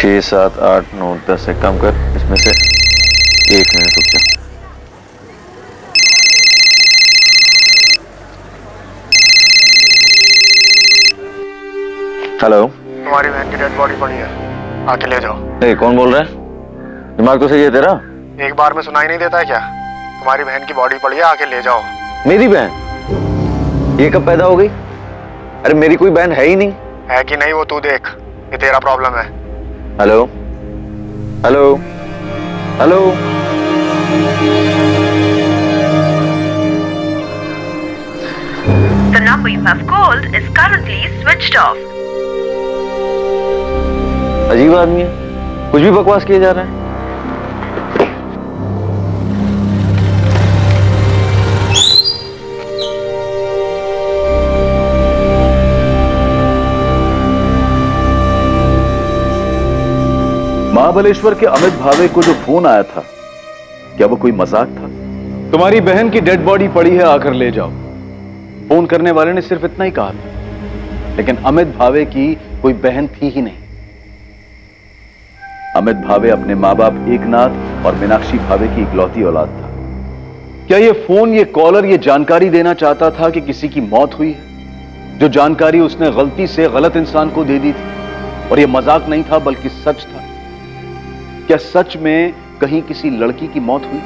6, 7, 8, 9, 10 एक काम कर, इसमें से 1 मिनट रुक जा। हेलो, तुम्हारी बहन की डेड बॉडी पड़ी है, आके ले जाओ। कौन बोल रहा है? दिमाग तो सही है तेरा? एक बार में सुनाई नहीं देता है क्या? तुम्हारी बहन की बॉडी पड़ी है, आके ले जाओ। मेरी बहन? ये कब पैदा हो गई? अरे मेरी कोई बहन है ही नहीं। है कि नहीं वो तू देख, ये तेरा प्रॉब्लम है। Hello hello hello, The number you have called is currently switched off. अजीब आदमी है, कुछ भी बकवास किए जा रहा है। महाबलेश्वर के अमित भावे को जो फोन आया था, क्या वो कोई मजाक था? तुम्हारी बहन की डेड बॉडी पड़ी है, आकर ले जाओ। फोन करने वाले ने सिर्फ इतना ही कहा था, लेकिन अमित भावे की कोई बहन थी ही नहीं। अमित भावे अपने मां बाप एकनाथ और मीनाक्षी भावे की इकलौती औलाद था। क्या ये फोन, ये कॉलर ये जानकारी देना चाहता था कि किसी की मौत हुई है? जो जानकारी उसने गलती से गलत इंसान को दे दी थी, और ये मजाक नहीं था बल्कि सच था। क्या सच में कहीं किसी लड़की की मौत हुई?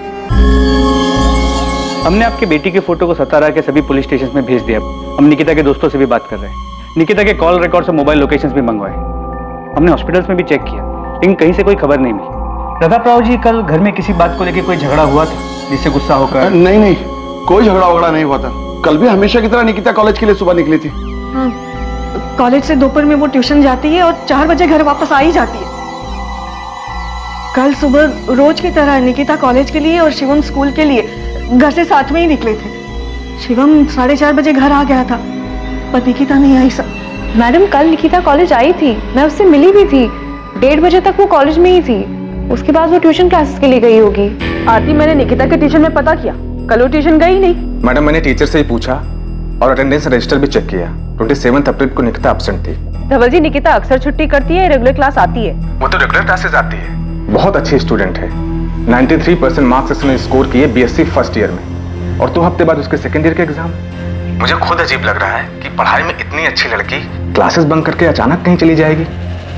हमने आपके बेटी के फोटो को सतारा के सभी पुलिस स्टेशन में भेज दिया। हम निकिता के दोस्तों से भी बात कर रहे हैं। निकिता के कॉल रिकॉर्ड से मोबाइल लोकेशंस भी मंगवाए। हमने हॉस्पिटल्स में भी चेक किया, लेकिन कहीं से कोई खबर नहीं मिली। प्रताप राव जी, कल घर में किसी बात को लेकर कोई झगड़ा हुआ था जिससे गुस्सा होकर? नहीं नहीं, कोई झगड़ा वगड़ा नहीं हुआ था। कल भी हमेशा की तरह निकिता कॉलेज के लिए सुबह निकली थी। हाँ, कॉलेज से दोपहर में वो ट्यूशन जाती है और 4 बजे घर वापस आ ही जाती है। कल सुबह रोज की तरह निकिता कॉलेज के लिए और शिवम स्कूल के लिए घर से साथ में ही निकले थे। शिवम 4:30 बजे घर आ गया था, पर निकिता नहीं आई। सर मैडम, कल निकिता कॉलेज आई थी, मैं उससे मिली भी थी। 1:30 बजे तक वो कॉलेज में ही थी। उसके बाद वो ट्यूशन क्लासेस के लिए गई होगी। आरती, मैंने निकिता के ट्यूशन में पता किया, कल वो ट्यूशन गई नहीं। मैडम, मैंने टीचर से ही पूछा और अटेंडेंस रजिस्टर भी चेक किया। 27 अप्रैल को निकिता एब्सेंट थी। धवल जी, निकिता अक्सर छुट्टी करती है, रेगुलर क्लास आती है। वो तो रेगुलर क्लासेस आती है। बहुत अच्छी स्टूडेंट है। 93% मार्क्स उसने स्कोर किए बीएससी फर्स्ट ईयर में, और 2 हफ्ते बाद उसके सेकंड ईयर के एग्जाम। मुझे खुद अजीब लग रहा है कि पढ़ाई में इतनी अच्छी लड़की क्लासेस बंक करके अचानक कहीं चली जाएगी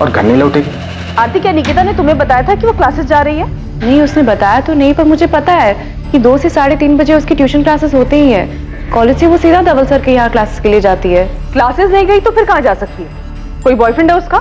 और घर नहीं लौटेगी। आरती, क्या निकिता ने तुम्हें बताया था कि वो क्लासेस जा रही है? नहीं, उसने बताया तो नहीं, पर मुझे पता है कि 2 से 3:30 बजे उसकी ट्यूशन क्लासेस होते ही है। कॉलेज से वो सीधा धवल सर के यहाँ क्लासेस के लिए जाती है। क्लासेस नहीं गई तो फिर कहाँ जा सकती है? कोई बॉयफ्रेंड है उसका?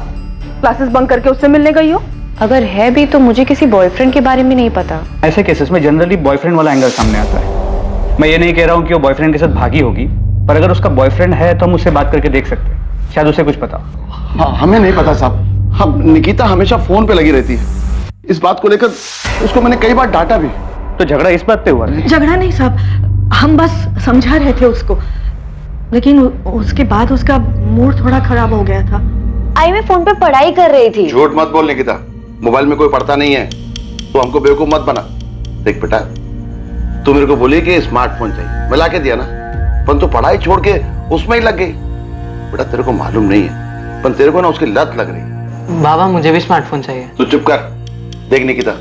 क्लासेस बंक करके उससे मिलने गई हो? अगर है भी तो मुझे किसी बॉयफ्रेंड के बारे में नहीं पता। ऐसे केसेस में जनरली बॉयफ्रेंड वाला एंगल सामने आता है। मैं ये नहीं कह रहा हूँ कि वो बॉयफ्रेंड के साथ भागी होगी, पर अगर उसका बॉयफ्रेंड है तो हम उससे बात करके देख सकते हैं, शायद उसे कुछ पता। हाँ, हमें नहीं पता साहब। हम निकिता हमेशा फोन पे लगी रहती है। इस बात को लेकर उसको मैंने कई बार डांटा भी। तो झगड़ा इस बात पे हुआ? झगड़ा नहीं साहब, हम बस समझा रहे थे उसको, लेकिन उसके बाद उसका मूड थोड़ा खराब हो गया था। आई मैं फोन पे पढ़ाई कर रही थी। झूठ मत बोल निकिता, मोबाइल में कोई पढ़ता नहीं है, तो हमको बेवकूफ मत बना। देख बेटा, तू मेरे को बोली कि स्मार्टफोन चाहिए, मैं ला के दिया ना, पर तू पढ़ाई छोड़ के उसमें ही लग गई। बेटा तेरे को मालूम नहीं है, पर तेरे को ना उसकी लत लग रही। बाबा, मुझे भी स्मार्टफोन चाहिए। तू चुप कर। देख निकिता,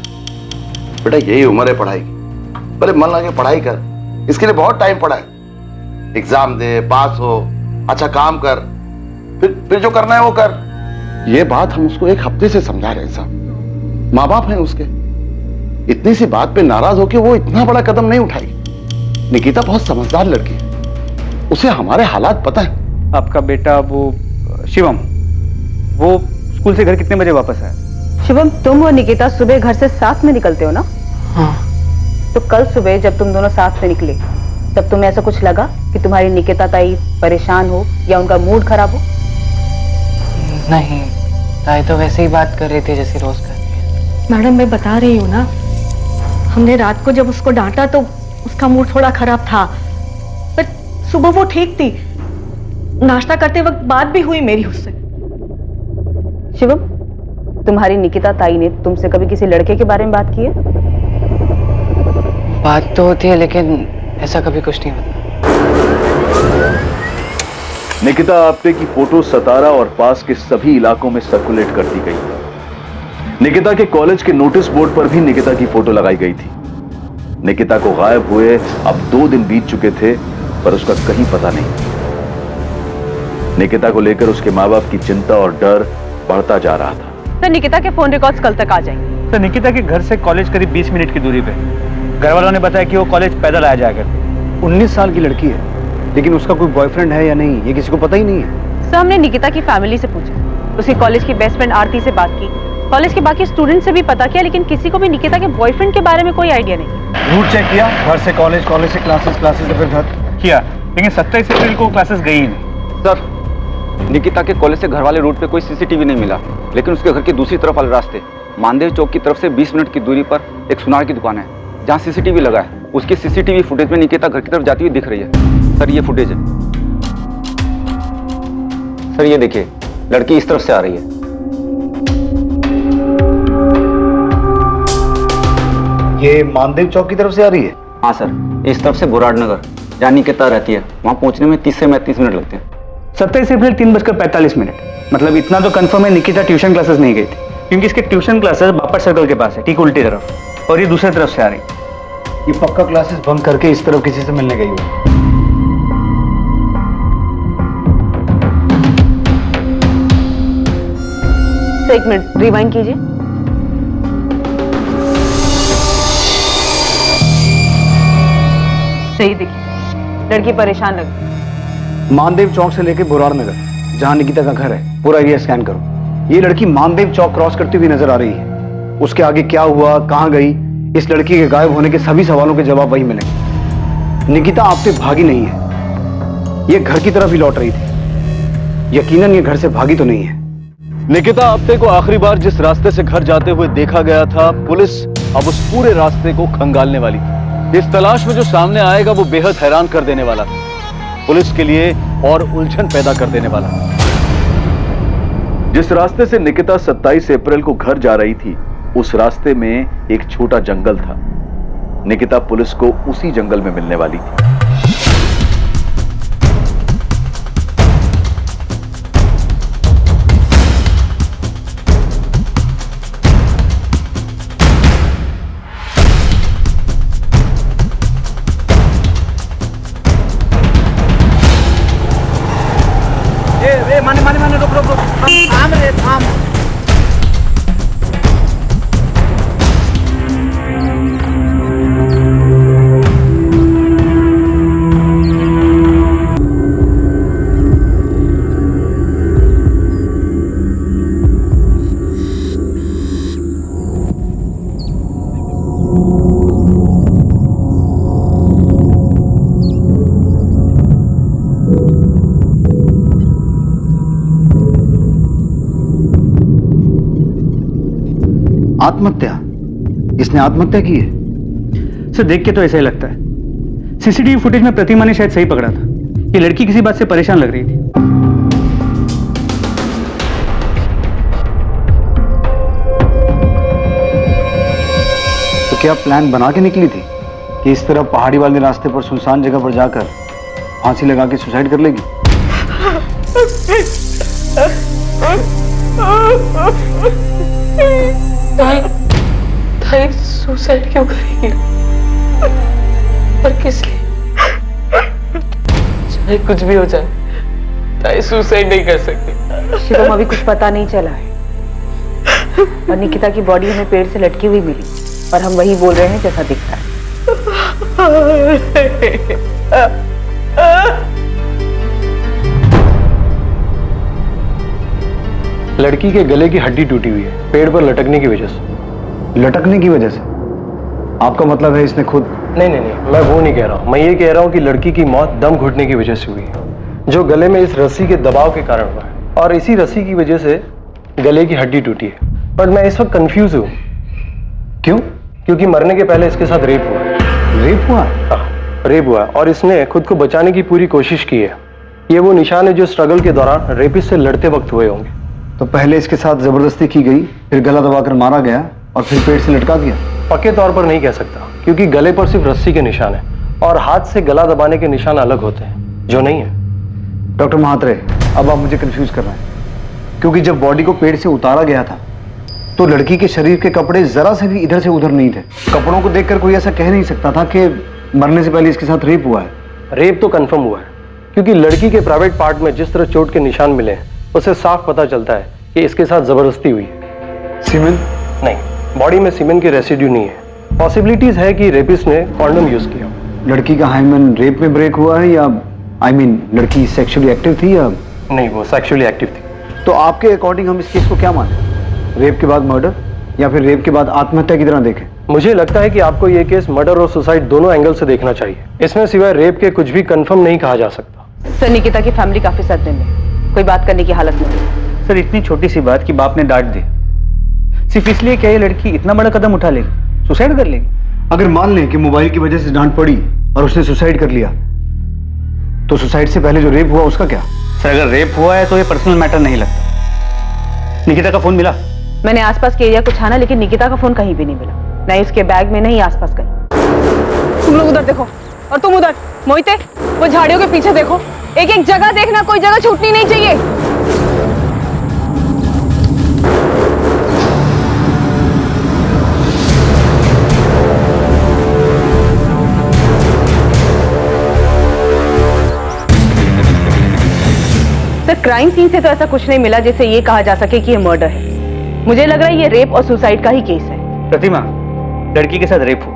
बेटा यही उम्र है पढ़ाई की, पहले मन लगे पढ़ाई कर, इसके लिए बहुत टाइम पड़ा है। एग्जाम दे, पास हो, अच्छा काम कर, फिर जो करना है वो कर। ये बात हम उसको 1 हफ्ते से समझा रहे हैं साहब। माँ बाप हैं उसके, इतनी सी बात पे नाराज होकर वो इतना बड़ा कदम नहीं उठाएगी। निकिता बहुत समझदार लड़की है, उसे हमारे हालात पता है। आपका बेटा वो शिवम, वो स्कूल से घर कितने बजे वापस आया? शिवम, तुम और निकिता सुबह घर से साथ में निकलते हो ना? हाँ। तो कल सुबह जब तुम दोनों साथ में निकले, तब तुम्हें ऐसा कुछ लगा कि तुम्हारी निकिता ताई परेशान हो या उनका मूड खराब हो? नहीं, ताई तो वैसे ही बात कर रही थी जैसे रोज करती है। मैडम, मैं बता रही हूँ ना, हमने रात को जब उसको डांटा तो उसका मूड थोड़ा खराब था, पर सुबह वो ठीक थी। नाश्ता करते वक्त बात भी हुई मेरी उससे। शिवम, तुम्हारी निकिता ताई ने तुमसे कभी किसी लड़के के बारे में बात की है? बात तो होती है, लेकिन ऐसा कभी कुछ नहीं होता। निकिता आप्टे की फोटो सतारा और पास के सभी इलाकों में सर्कुलेट कर दी गई। निकिता के कॉलेज के नोटिस बोर्ड पर भी निकिता की फोटो लगाई गई थी। निकिता को गायब हुए अब 2 दिन बीत चुके थे, पर उसका कहीं पता नहीं। निकिता को लेकर उसके माँ बाप की चिंता और डर बढ़ता जा रहा था। सर, निकिता के फोन रिकॉर्ड्स कल तक आ जाएंगे। तो निकिता के घर से कॉलेज करीब 20 मिनट की दूरी पे। घर वालों ने बताया कि वो कॉलेज पैदल आया जाया करती। 19 साल की लड़की है, लेकिन उसका कोई बॉयफ्रेंड है या नहीं ये किसी को पता ही नहीं है। सर, हमने निकिता की फैमिली से पूछा, उसकी कॉलेज की बेस्ट फ्रेंड आरती से बात की, कॉलेज के बाकी स्टूडेंट से भी पता किया, लेकिन किसी को भी निकिता के बॉयफ्रेंड के बारे में कोई आइडिया नहीं। रूट चेक किया, घर से कॉलेज, कॉलेज से क्लासेस, क्लासेस से फिर घर किया, लेकिन 27 अप्रैल को क्लासेस गई ही नहीं। सर, निकिता के कॉलेज से घर वाले रूट पे कोई सीसीटीवी नहीं मिला, लेकिन उसके घर की दूसरी तरफ वाले रास्ते मानदेव चौक की तरफ से 20 मिनट की दूरी पर एक सुनार की दुकान है जहाँ सीसीटीवी लगा है। उसकी सीसीटीवी फुटेज में निकिता घर की तरफ जाती हुई दिख रही है। सर, ये फुटेज है। सर, ये देखिए, लड़की इस तरफ से आ रही है। ये मानदेव चौक की तरफ से आ रही है? हाँ सर, इस तरफ से बुराड़ नगर जहाँ निकिता रहती है, वहाँ पहुँचने में 30 से 35 मिनट लगते हैं। 27 अप्रैल 3:45। मतलब इतना तो कंफर्म है निकिता ट्यूशन क्लासेस नहीं गई थी, क्योंकि इसके ट्यूशन क्लासेस बापर सर्कल के पास है, ठीक उल्टी तरफ, और ये दूसरी तरफ से आ रही। ये पक्का क्लासेस बंक करके इस तरफ किसी से मिलने गई हो। सर, 1 मिनट रिवाइंड कीजिए। सही देखिए, लड़की परेशान लग रही। मानदेव चौक से लेके बुराड़ नगर, जहां निकिता का घर है, पूरा एरिया स्कैन करो। ये लड़की मानदेव चौक क्रॉस करती हुई नजर आ रही है। उसके आगे क्या हुआ, कहां गई, इस लड़की के गायब होने के सभी सवालों के जवाब वही मिलेंगे। निकिता आपसे भागी नहीं है, ये घर की तरफ ही लौट रही थी। यकीनन ये घर से भागी तो नहीं है। निकिता आप्टे को आखिरी बार जिस रास्ते से घर जाते हुए देखा गया था, पुलिस अब उस पूरे रास्ते को खंगालने वाली थी। इस तलाश में जो सामने आएगा वो बेहद हैरान कर देने वाला था, पुलिस के लिए और उलझन पैदा कर देने वाला था। जिस रास्ते से निकिता 27 अप्रैल को घर जा रही थी, उस रास्ते में एक छोटा जंगल था। निकिता पुलिस को उसी जंगल में मिलने वाली थी। माने रुक रुक रुक, थाम रे थाम। आत्महत्या? इसने आत्महत्या की है? सर, देख के तो ऐसा ही लगता है। सीसीटीवी फुटेज में प्रतिमा ने शायद सही पकड़ा था। ये लड़की किसी बात से परेशान लग रही थी। तो क्या प्लान बना के निकली थी कि इस तरह पहाड़ी वाले रास्ते पर सुनसान जगह पर जाकर फांसी लगा के सुसाइड कर लेगी? ताई सुसाइड क्यों करेगी? और किस लिए? चाहे कुछ भी हो जाए, ताई सुसाइड नहीं कर सकती। शिवम, अभी कुछ पता नहीं चला है, और निकिता की बॉडी हमें पेड़ से लटकी हुई मिली, और हम वही बोल रहे हैं जैसा दिख रहा है। लड़की के गले की हड्डी टूटी हुई है, पेड़ पर लटकने की वजह से। लटकने की वजह से? आपका मतलब है इसने खुद? नहीं नहीं नहीं, मैं वो नहीं कह रहा हूँ। मैं ये कह रहा हूँ कि लड़की की मौत दम घुटने की वजह से हुई है, जो गले में इस रस्सी के दबाव के कारण हुआ है, और इसी रस्सी की वजह से गले की हड्डी टूटी है। बट मैं इस वक्त कंफ्यूज हूँ। क्यों? क्योंकि मरने के पहले इसके साथ रेप हुआ है। रेप हुआ? हाँ, रेप हुआ, और इसने खुद को बचाने की पूरी कोशिश की है। ये वो निशान है जो स्ट्रगल के दौरान रेपिस्ट से लड़ते वक्त हुए होंगे। तो पहले इसके साथ जबरदस्ती की गई, फिर गला दबाकर मारा गया, और फिर पेड़ से लटका दिया? पक्के तौर पर नहीं कह सकता, क्योंकि गले पर सिर्फ रस्सी के निशान है, और हाथ से गला दबाने के निशान अलग होते हैं, जो नहीं है। डॉक्टर महात्रे, अब आप मुझे कंफ्यूज कर रहे हैं, क्योंकि जब बॉडी को पेड़ से उतारा गया था, तो लड़की के शरीर के कपड़े जरा से भी इधर से उधर नहीं थे। कपड़ों को देखकर कोई ऐसा कह नहीं सकता था कि मरने से पहले इसके साथ रेप हुआ है। रेप तो कंफर्म हुआ है, क्योंकि लड़की के प्राइवेट पार्ट में जिस तरह चोट के निशान मिले हैं उससे साफ पता चलता है कि इसके साथ जबरदस्ती हुई है। सीमेन? नहीं, बॉडी में सीमेन की रेसिड्यू नहीं है। पॉसिबिलिटीज है कि रेपिस्ट ने कॉन्डम यूज किया। लड़की का हाइमन रेप में ब्रेक हुआ है या लड़की सेक्सुअली एक्टिव थी या नहीं, वो सेक्सुअली एक्टिव थी। तो आपके अकॉर्डिंग हम इस केस को क्या माने? रेप के बाद मर्डर या फिर रेप के बाद आत्महत्या की तरह देखें? मुझे लगता है कि आपको ये केस मर्डर और सुसाइड दोनों एंगल से देखना चाहिए। इसमें सिवाय रेप के कुछ भी कंफर्म नहीं कहा जा सकता। सर, निकिता की फैमिली काफी सदमे में, कोई बात करने की हालत नहीं है। सर, इतनी छोटी सी बात कि बाप ने डांट दी, सिर्फ इसलिए क्या ये लड़की इतना बड़ा कदम उठा लेगी, सुसाइड कर लेगी? अगर मान लें कि मोबाइल की वजह से डांट पड़ी और उसने सुसाइड कर लिया, तो सुसाइड से पहले जो रेप हुआ उसका क्या? सर, अगर रेप हुआ है तो ये पर्सनल मैटर नहीं लगता। निकिता का फोन मिला? मैंने आसपास के एरिया को छाना, लेकिन निकिता का फोन कहीं भी नहीं मिला, नहीं उसके बैग में, नहीं आसपास कहीं। तुम लोग उधर देखो और तुम उधर। मोहिते, वो झाड़ियों के पीछे देखो, एक एक जगह देखना, कोई जगह छूटनी नहीं चाहिए। सर, क्राइम सीन से तो ऐसा कुछ नहीं मिला जिससे ये कहा जा सके कि ये मर्डर है। मुझे लग रहा है ये रेप और सुसाइड का ही केस है। प्रतिमा, लड़की के साथ रेप हो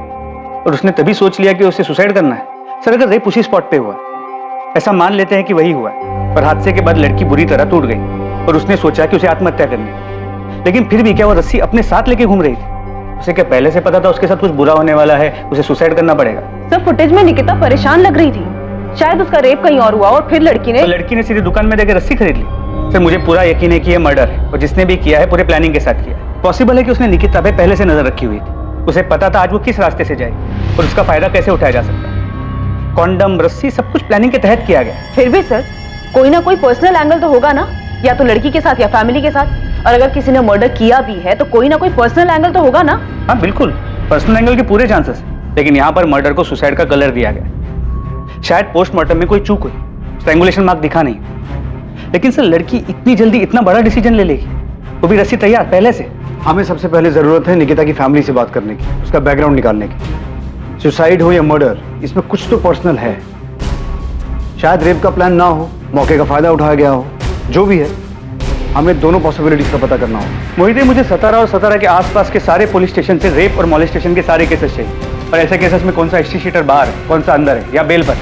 और उसने तभी सोच लिया कि उसे सुसाइड करना है। सर, अगर रेप उसी स्पॉट पे हुआ, ऐसा मान लेते हैं कि वही हुआ है, पर हादसे के बाद लड़की बुरी तरह टूट गई और उसने सोचा कि उसे आत्महत्या करनी है, लेकिन फिर भी क्या वो रस्सी अपने साथ लेके घूम रही थी? उसे क्या पहले से पता था उसके साथ कुछ बुरा होने वाला है, उसे सुसाइड करना पड़ेगा? सर, फुटेज में निकिता परेशान लग रही थी, शायद उसका रेप कहीं और हुआ और फिर लड़की ने सीधे दुकान में देकर रस्सी खरीद ली। सर, मुझे पूरा यकीन है कि यह मर्डर है और जिसने भी किया है पूरे प्लानिंग के साथ किया है। पॉसिबल है कि उसने निकिता पे पहले से नजर रखी हुई थी, उसे पता था आज वो किस रास्ते से जाएगी और उसका फायदा कैसे उठाया जा सकता है। कॉन्डम, रस्सी, सब कुछ प्लानिंग के तहत किया गया। फिर भी सर, कोई ना कोई पर्सनल एंगल तो होगा ना, या तो लड़की के साथ या फैमिली के साथ। और अगर किसी ने मर्डर किया भी है तो कोई ना कोई पर्सनल एंगल तो होगा ना। हाँ बिल्कुल, पर्सनल एंगल के पूरे चांसेस, लेकिन यहाँ पर मर्डर को सुसाइड का कलर दिया गया। शायद पोस्टमार्टम में कोई चूक हुई, स्ट्रैंगुलेशन मार्क दिखा नहीं, लेकिन सर लड़की इतनी जल्दी इतना बड़ा डिसीजन ले लेगी, वो भी रस्सी तैयार पहले से? हमें सबसे पहले जरूरत है निकिता की फैमिली से बात करने की, उसका बैकग्राउंड निकालने की। सुसाइड हो या मर्डर, इसमें कुछ तो पर्सनल है। शायद रेप का प्लान ना हो, मौके का फायदा उठाया गया हो, जो भी है हमें दोनों पॉसिबिलिटीज का पता करना हो। मोहिते, मुझे सतारा और सतारा के आसपास के सारे पुलिस स्टेशन से रेप और मॉलेस्टेशन के सारे केसेस चाहिए, और ऐसे केसेस में कौन सा हिस्ट्री शीटर बाहर है, कौन सा अंदर है या बेल पर,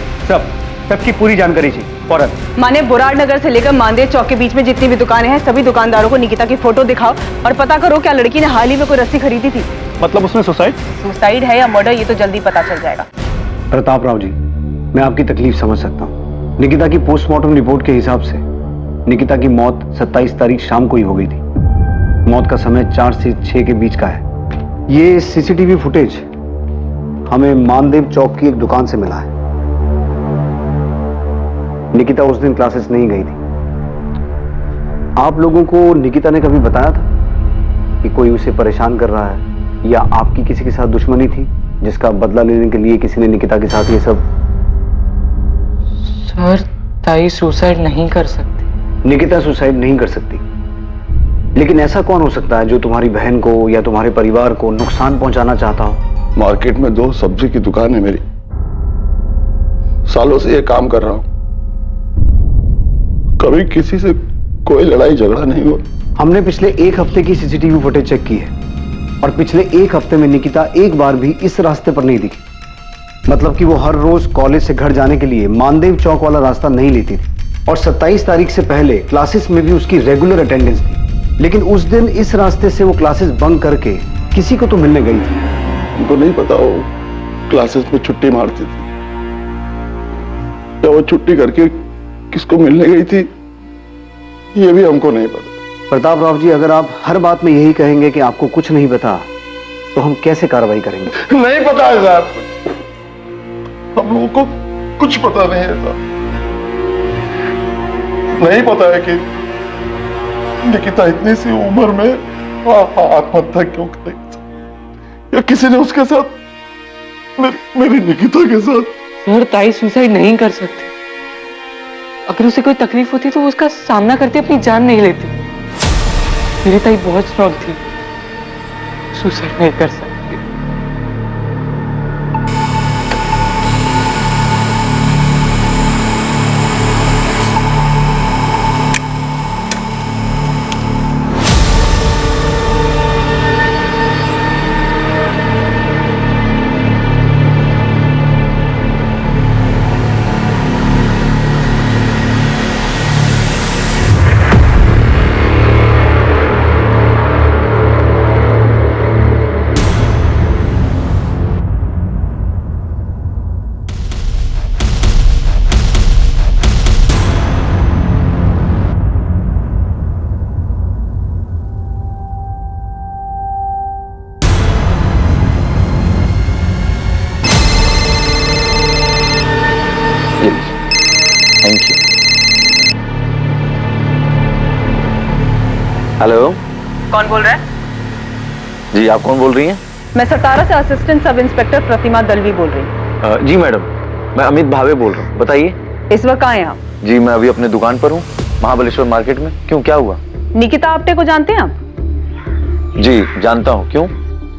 सबकी पूरी जानकारी चाहिए फौरन। माने बुराड़ नगर से लेकर मानदेव चौक के बीच में जितनी भी दुकानें हैं, सभी दुकानदारों को निकिता की फोटो दिखाओ और पता करो क्या लड़की ने हाल ही में कोई रस्सी खरीदी थी। मतलब उसने सुसाइड है या मर्डर, ये तो जल्दी पता चल जाएगा। प्रताप राव जी, मैं आपकी तकलीफ समझ सकता हूँ। निकिता की पोस्टमार्टम रिपोर्ट के हिसाब से निकिता की मौत 27 तारीख शाम को ही हो गई थी। मौत का समय 4 से 6 के बीच का है। ये सीसीटीवी फुटेज हमें मानदेव चौक की एक दुकान से मिला है। निकिता उस दिन क्लासेस नहीं गई थी। आप लोगों को निकिता ने कभी बताया था कि कोई उसे परेशान कर रहा है या आपकी किसी के साथ दुश्मनी थी जिसका बदला लेने के लिए किसी ने निकिता के साथ ये सब? सर, ताई सुसाइड नहीं कर सकती। निकिता सुसाइड नहीं कर सकती, लेकिन ऐसा कौन हो सकता है जो तुम्हारी बहन को या तुम्हारे परिवार को नुकसान पहुंचाना चाहता हो? मार्केट में 2 सब्जी की दुकान है मेरी, सालों से ये काम कर रहा हूं, कभी किसी से कोई लड़ाई झगड़ा नहीं हुआ। हमने पिछले 1 हफ्ते की सीसीटीवी फुटेज चेक की है और पिछले 1 हफ्ते में निकिता एक बार भी इस रास्ते पर नहीं दिखी। मतलब कि वो हर रोज कॉलेज से घर जाने के लिए मानदेव चौक वाला रास्ता नहीं लेती थी, और 27 तारीख से पहले क्लासेस में भी उसकी रेगुलर अटेंडेंस थी। लेकिन उस दिन इस रास्ते से वो क्लासेस बंक करके किसी को तो मिलने गई थी। उनको नहीं पता वो क्लासेस में छुट्टी मारती थी या वो छुट्टी करके किसको मिलने गई थी, ये भी हमको नहीं पता। प्रताप राव जी, अगर आप हर बात में यही कहेंगे कि आपको कुछ नहीं पता, तो हम कैसे कार्रवाई करेंगे? नहीं पता है साहब, हम लोगों को कुछ पता नहीं है साहब। नहीं पता है कि निकिता इतनी सी उम्र में आत्महत्या क्यों करेगी, या किसी ने उसके साथ मेरी निकिता के साथ। सर, ताई सुसाइड नहीं कर सकती। अगर उसे कोई तकलीफ होती तो वो उसका सामना करते अपनी जान नहीं लेती। मेरी ताई बहुत स्ट्रांग थी, सुसाइड नहीं कर सकती। Thank you. हेलो, कौन बोल रहा है? जी आप कौन बोल रही हैं? मैं सतारा से असिस्टेंट सब इंस्पेक्टर प्रतिमा दलवी बोल रही हूँ। जी मैडम, मैं अमित भावे बोल रहा हूँ, बताइए। इस वक्त कहाँ हैं आप? जी मैं अभी अपने दुकान पर हूँ, महाबलेश्वर मार्केट में। क्यों, क्या हुआ? निकिता आप्टे को जानते हैं आप? जी जानता हूँ। क्यों?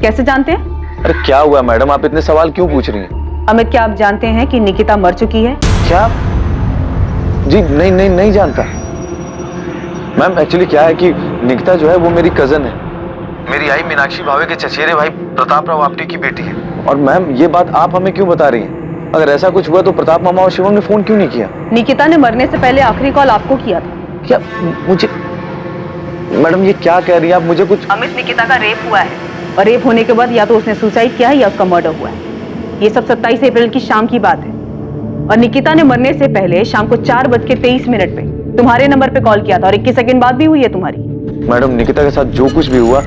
कैसे जानते हैं? अरे क्या हुआ मैडम, आप इतने सवाल क्यों पूछ रही हैं? अमित, क्या आप जानते हैं कि निकिता मर चुकी है? क्या? जी नहीं जानता मैम। एक्चुअली क्या है कि निकिता जो है वो मेरी कजन है, मेरी आई मीनाक्षी भावे के चचेरे भाई प्रताप राव आप्टे की बेटी है। और मैम ये बात आप हमें क्यों बता रही हैं? अगर ऐसा कुछ हुआ तो प्रताप मामा और शिवम ने फोन क्यों नहीं किया? निकिता ने मरने से पहले आखिरी कॉल आपको किया था। क्या? मुझे मैडम ये क्या कह रही हैं आप? मुझे कुछ... अमित, निकिता का रेप हुआ है और रेप होने के बाद या तो उसने सुसाइड किया है या उसका मर्डर हुआ है। ये सब 27 अप्रैल की शाम की बात है और निकिता ने मरने से पहले शाम को 4:23 पे तुम्हारे नंबर पे कॉल किया था और 21 सेकंड बाद भी हुई है तुम्हारी। मैडम निकिता के साथ जो कुछ भी हुआ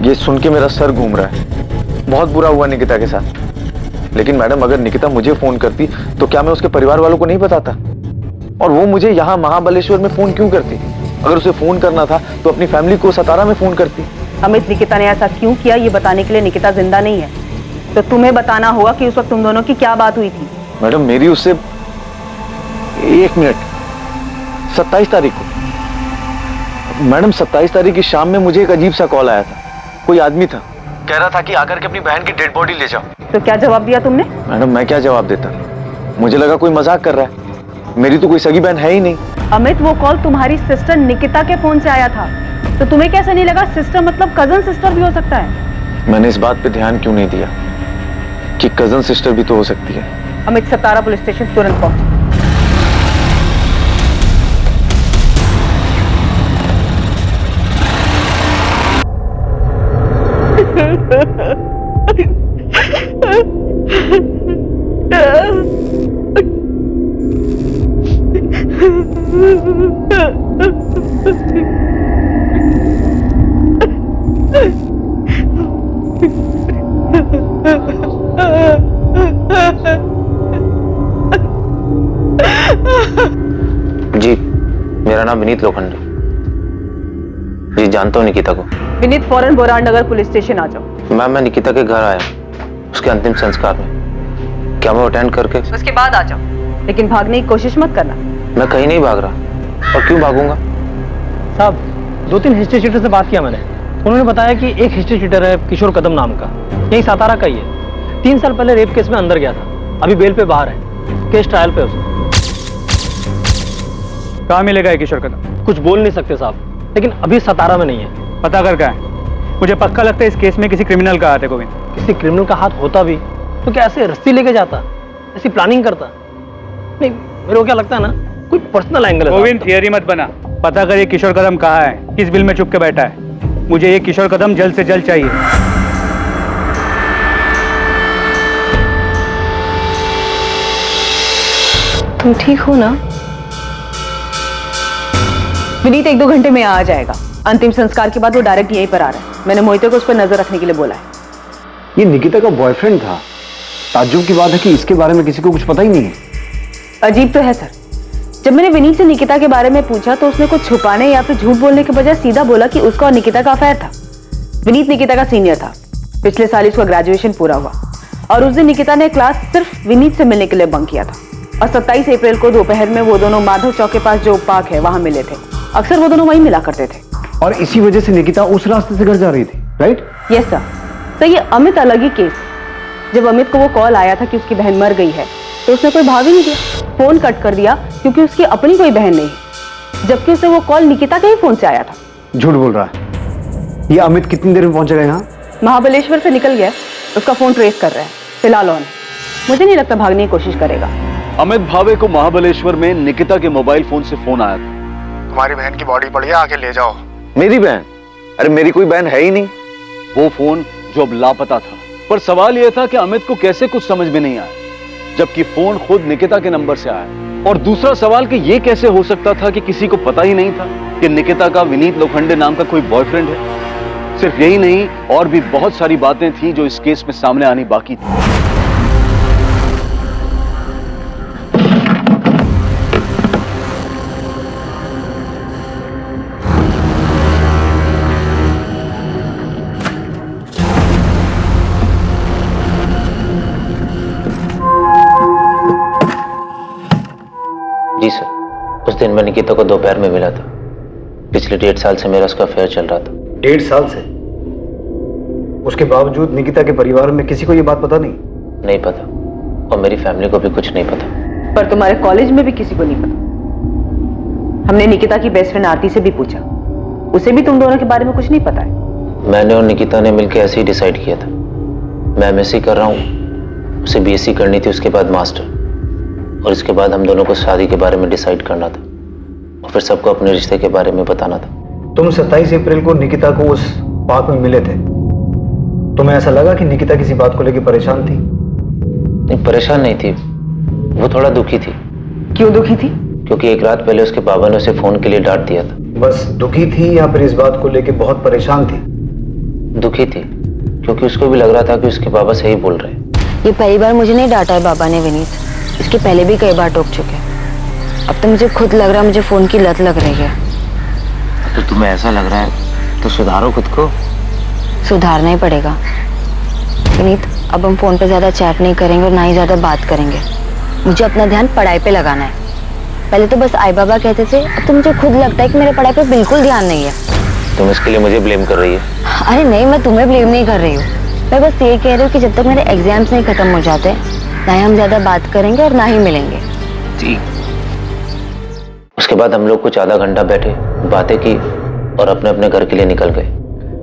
ये सुन के मेरा सर घूम रहा है। बहुत बुरा हुआ निकिता के साथ। लेकिन मैडम अगर निकिता मुझे फोन करती तो क्या मैं उसके परिवार वालों को नहीं बताता? और वो मुझे यहाँ महाबलेश्वर में फोन क्यों करती? अगर उसे फोन करना था तो अपनी फैमिली को सतारा में फोन करती। अमित, निकिता ने ऐसा क्यों किया ये बताने के लिए निकिता जिंदा नहीं है, तो तुम्हें बताना होगा कि उस वक्त तुम दोनों की क्या बात हुई थी। मैडम मेरी उससे 1 मिनट 27 तारीख को मैडम 27 तारीख की शाम में मुझे एक अजीब सा कॉल आया था। कोई आदमी था, कह रहा था कि आकर के अपनी बहन की डेड बॉडी ले जाओ। तो क्या जवाब दिया तुमने? मैडम मैं क्या जवाब देता, मुझे लगा कोई मजाक कर रहा है। मेरी तो कोई सगी बहन है ही नहीं। अमित, वो कॉल तुम्हारी सिस्टर निकिता के फोन से आया था, तो तुम्हें कैसे नहीं लगा सिस्टर मतलब कजन सिस्टर भी हो सकता है? मैंने इस बात पे ध्यान क्यों नहीं दिया कि कजन सिस्टर भी तो हो सकती है। अमित, सतारा पुलिस स्टेशन तुरंत पहुंच। जी मेरा नाम विनीत लोखंडे। जी जानता हूँ निकिता को। विनीत, फौरन बोरार नगर पुलिस स्टेशन आ जाओ। मैम मैं निकिता के घर आया उसके अंतिम संस्कार में। क्या मैं अटेंड करके उसके बाद आ जाओ, लेकिन भागने की कोशिश मत करना। मैं कहीं नहीं भाग रहा। और क्यों भागूंगा? साहब 2-3 हिस्ट्री शीटर से बात किया मैंने। उन्होंने बताया कि एक हिस्ट्री शीटर है किशोर कदम नाम का, यही सातारा का ही है। 3 साल पहले रेप केस में अंदर गया था, अभी बेल पे बाहर है, केस ट्रायल पे उसे। कहाँ मिलेगा किशोर कदम? कुछ बोल नहीं सकते साहब, लेकिन अभी सतारा में नहीं है। पता कर क्या है? मुझे पक्का लगता है इस केस में किसी क्रिमिनल का हाथ है गोविंद। किसी क्रिमिनल का हाथ होता भी तो क्या ऐसे रस्सी लेके जाता, ऐसी प्लानिंग करता? नहीं, मेरे को क्या लगता है ना, कोई पर्सनल एंगल है। गोविंद थियरी मत बना, पता कर ये किशोर कदम कहाँ है, किस बिल में छुप के बैठा है। मुझे ये किशोर कदम जल्द से जल्द चाहिए। तुम ठीक हो ना? विनीत 1-2 घंटे में आ जाएगा। अंतिम संस्कार के बाद वो डायरेक्ट यहीं पर आ रहा है। मैंने मोहिते को उस पर नजर रखने के लिए बोला है। ये निकिता का बॉयफ्रेंड था। ताज्जुब की बात है कि इसके बारे में किसी को कुछ पता ही नहीं है। अजीब तो है सर। जब मैंने विनीत से निकिता के बारे में पूछा तो उसने कुछ छुपाने या फिर झूठ बोलने के बजाय सीधा बोला कि उसका और निकिता का अफेयर था। विनीत निकिता का सीनियर था, पिछले साल उसका ग्रेजुएशन पूरा हुआ और उस दिन निकिता ने क्लास सिर्फ विनीत से मिलने के लिए बंक किया था। और 27 अप्रैल को दोपहर में वो दोनों माधव चौक के पास जो पार्क है वहां मिले थे। अक्सर वो दोनों वहीं मिला करते थे। और इसी वजह से निकिता उस रास्ते से घर जा रही थी, राइट? Yes sir. तो ये अमित अलग ही केस है। जब अमित को वो कॉल आया था कि उसकी बहन मर गई है तो उसने कोई भाव ही नहीं दिया, फोन कट कर दिया क्योंकि उसकी अपनी कोई बहन नहीं है, जबकि उसे वो कॉल निकिता के ही फोन से आया था। झूठ बोल रहा है। ये अमित कितनी देर में पहुंचेगा यहाँ? महाबलेश्वर से निकल गया, उसका फोन ट्रेस कर रहा है फिलहाल ऑन। मुझे नहीं लगता भागने की कोशिश करेगा। अमित भावे को महाबलेश्वर में निकिता के मोबाइल फोन से फोन आया था। तुम्हारी बहन की बॉडी पड़ी है, आके ले जाओ। मेरी बहन? अरे मेरी कोई बहन है ही नहीं। वो फोन जो अब लापता था, पर सवाल यह था कि अमित को कैसे कुछ समझ में नहीं आया, जबकि फोन खुद निकिता के नंबर से आया। और दूसरा सवाल कि यह कैसे हो सकता था कि किसी को पता ही नहीं था कि निकिता का विनीत लोखंडे नाम का कोई बॉयफ्रेंड है। सिर्फ यही नहीं, और भी बहुत सारी बातें थी जो इस केस में सामने आनी बाकी थी। जी सर, उस दिन मैं निकिता को दोपहर में मिला था। पिछले 1.5 साल से मेरा उसका अफेयर चल रहा था। 1.5 साल से? उसके बावजूद निकिता के परिवार में किसी को ये बात पता नहीं? नहीं पता, और मेरी फैमिली को भी कुछ नहीं पता। पर तुम्हारे कॉलेज में भी किसी को नहीं पता। हमने निकिता की बेस्ट फ्रेंड आरती से भी पूछा, उसे भी तुम दोनों के बारे में कुछ नहीं पता है। मैंने और निकिता ने मिलकर ऐसे ही डिसाइड किया था। मैं एमएससी कर रहा हूँ, उसे बीएससी करनी थी, उसके बाद मास्टर, और इसके बाद हम दोनों को शादी के बारे में डिसाइड करना था और फिर सबको अपने रिश्ते के बारे में बताना था। तुम 27 अप्रैल को निकिता को उस पार्क में मिले थे। तुम्हें ऐसा लगा कि निकिता किसी बात को लेकर परेशान थी? नहीं, परेशान नहीं थी, वो थोड़ा दुखी थी। क्यों दुखी थी? क्योंकि एक रात पहले उसके बाबा ने उसे फोन के लिए डांट दिया था। बस दुखी थी या फिर इस बात को लेकर बहुत परेशान थी? दुखी थी, क्योंकि उसको भी लग रहा था कि उसके बाबा सही बोल रहे हैं। ये पहली बार मुझे नहीं डांटा है बाबा ने विनीत, इसके पहले भी कई बार टोक चुके हैं। अब तो मुझे खुद लग रहा है मुझे फोन की लत लग रही है। तो तुम्हें ऐसा लग रहा है तो सुधारो खुद को। सुधारना ही पड़ेगा विनीत। अब हम फोन पे ज्यादा चैट नहीं करेंगे और ना ही ज्यादा बात करेंगे। मुझे अपना ध्यान पढ़ाई पे लगाना है। पहले तो बस आई बाबा कहते थे, अब तो मुझे खुद लगता है कि मेरे पढ़ाई पे बिल्कुल ध्यान नहीं है। तुम इसके लिए मुझे ब्लेम कर रही है? अरे नहीं, मैं तुम्हें ब्लेम नहीं कर रही हूँ। मैं बस ये कह रही हूँ कि जब तक मेरे एग्जाम्स नहीं खत्म हो जाते, ना ही हम ज्यादा बात करेंगे और ना ही मिलेंगे। जी। उसके बाद हम लोग कुछ आधा घंटा बैठे, बातें की और अपने अपने घर के लिए निकल गए।